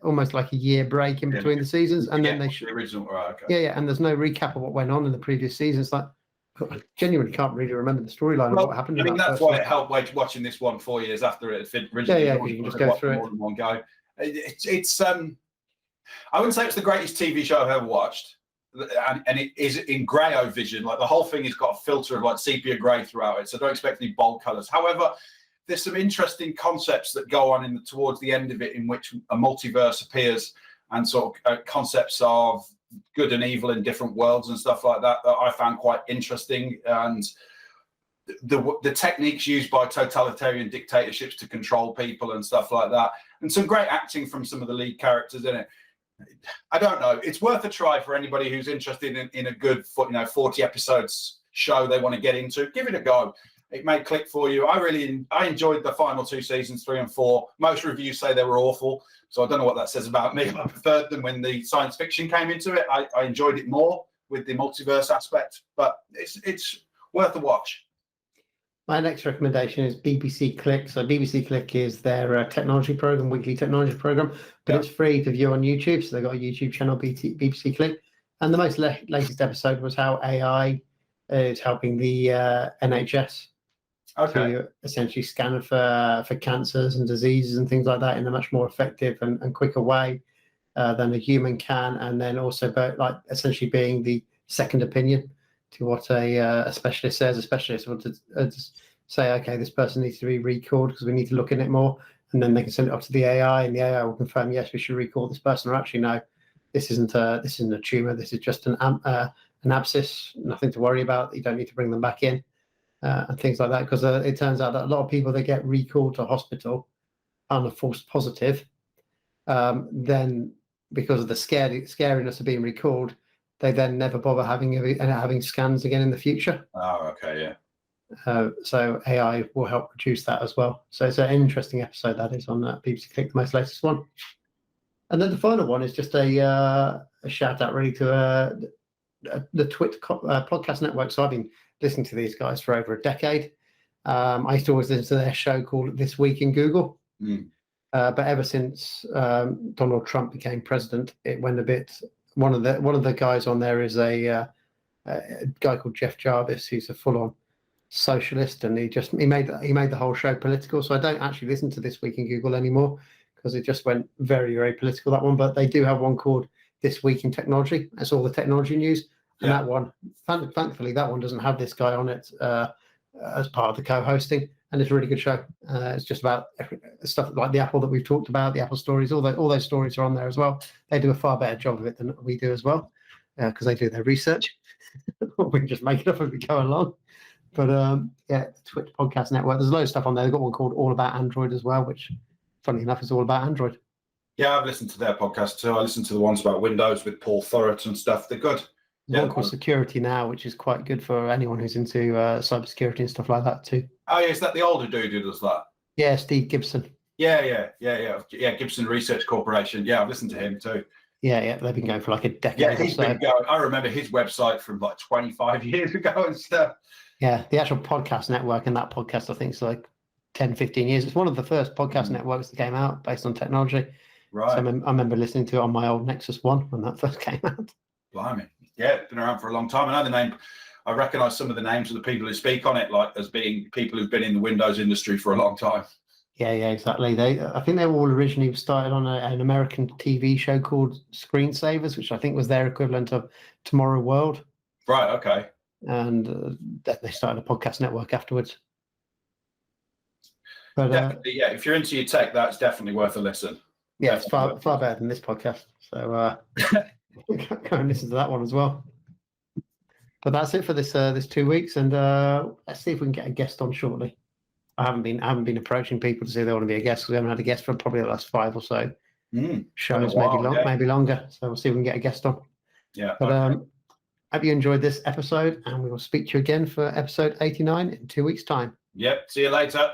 almost like a year break in between the seasons, and then they the original. Right, okay. Yeah, and there's no recap of what went on in the previous season. It's like, I genuinely can't really remember the storyline of what happened. I mean, that's why it helped watching this one 4 years after it had originally. Yeah, you can just go through it in one go. It's I wouldn't say it's the greatest TV show I've ever watched, and it is in greyo vision. Like the whole thing has got a filter of like sepia grey throughout it, so don't expect any bold colours. However, there's some interesting concepts that go on towards the end of it, in which a multiverse appears, and sort of concepts of good and evil in different worlds and stuff like that I found quite interesting, and the techniques used by totalitarian dictatorships to control people and stuff like that, and some great acting from some of the lead characters in it. I don't know. It's worth a try for anybody who's interested in a good 40 episodes show they want to get into. Give it a go. It may click for you. I enjoyed the final 2 seasons, 3 and 4. Most reviews say they were awful, so I don't know what that says about me. I preferred them when the science fiction came into it. I enjoyed it more with the multiverse aspect, but it's worth a watch. My next recommendation is BBC Click. So BBC Click is their technology program, weekly technology program, but it's free to view on YouTube. So they've got a YouTube channel, BBC Click. And the most latest episode was how AI is helping the NHS to essentially scan for cancers and diseases and things like that in a much more effective and quicker way than a human can. And then also like essentially being the second opinion to what a specialist says. A specialist will say, okay, this person needs to be recalled because we need to look in it more, and then they can send it up to the AI, and the AI will confirm, yes, we should recall this person, or actually no, this isn't a tumor, this is just an abscess, nothing to worry about, you don't need to bring them back in, and things like that, because it turns out that a lot of people that get recalled to hospital on a false positive, then because of the scariness of being recalled, they then never bother having scans again in the future. Oh, okay, yeah. So AI will help reduce that as well. So it's an interesting episode that is on BBC Click, the most latest one. And then the final one is just a shout out really to the Twit Podcast Network. So I've been listening to these guys for over a decade. I used to always listen to their show called This Week in Google. But ever since Donald Trump became president, it went a bit. One of the guys on there is a guy called Jeff Jarvis, who's a full-on socialist, and he made the whole show political. So I don't actually listen to This Week in Google anymore because it just went very, very political, that one. But they do have one called This Week in Technology. That's all the technology news. And that one, thankfully, that one doesn't have this guy on it as part of the co-hosting, and it's a really good show. It's just about stuff like the Apple that we've talked about, the Apple stories, all those stories are on there as well. They do a far better job of it than we do as well, because they do their research. We can just make it up as we go along. But the Twit Podcast Network, there's a load of stuff on there. They've got one called All About Android as well, which, funny enough, is all about Android. Yeah, I've listened to their podcast too. I listened to the ones about Windows with Paul Thurrott and stuff. They're good. One called Security Now, which is quite good for anyone who's into cybersecurity and stuff like that too. Oh, yeah, is that the older dude who does that? Yeah, Steve Gibson. Yeah, Gibson Research Corporation. Yeah, I've listened to him too. Yeah, they've been going for like a decade. Yeah, he's been going. I remember his website from like 25 years ago and stuff. Yeah, the actual podcast network and that podcast, I think, is like 10, 15 years. It's one of the first podcast networks that came out based on technology. Right. So I remember listening to it on my old Nexus 1 when that first came out. Blimey. Yeah, it's been around for a long time. I know the name. I recognise some of the names of the people who speak on it, like as being people who've been in the Windows industry for a long time. Yeah, exactly. I think they were all originally started on an American TV show called Screensavers, which I think was their equivalent of Tomorrow World. Right. Okay. And then they started a podcast network afterwards. But Definitely, yeah. If you're into your tech, that's definitely worth a listen. yeah, it's far better than this podcast. So go and listen to that one as well. But that's it for this 2 weeks, and let's see if we can get a guest on shortly. I haven't been approaching people to see if they want to be a guest, because we haven't had a guest for probably the last 5 or so shows, maybe longer. So we'll see if we can get a guest on. Yeah. But hope you enjoyed this episode, and we will speak to you again for episode 89 in 2 weeks' time. Yep. See you later.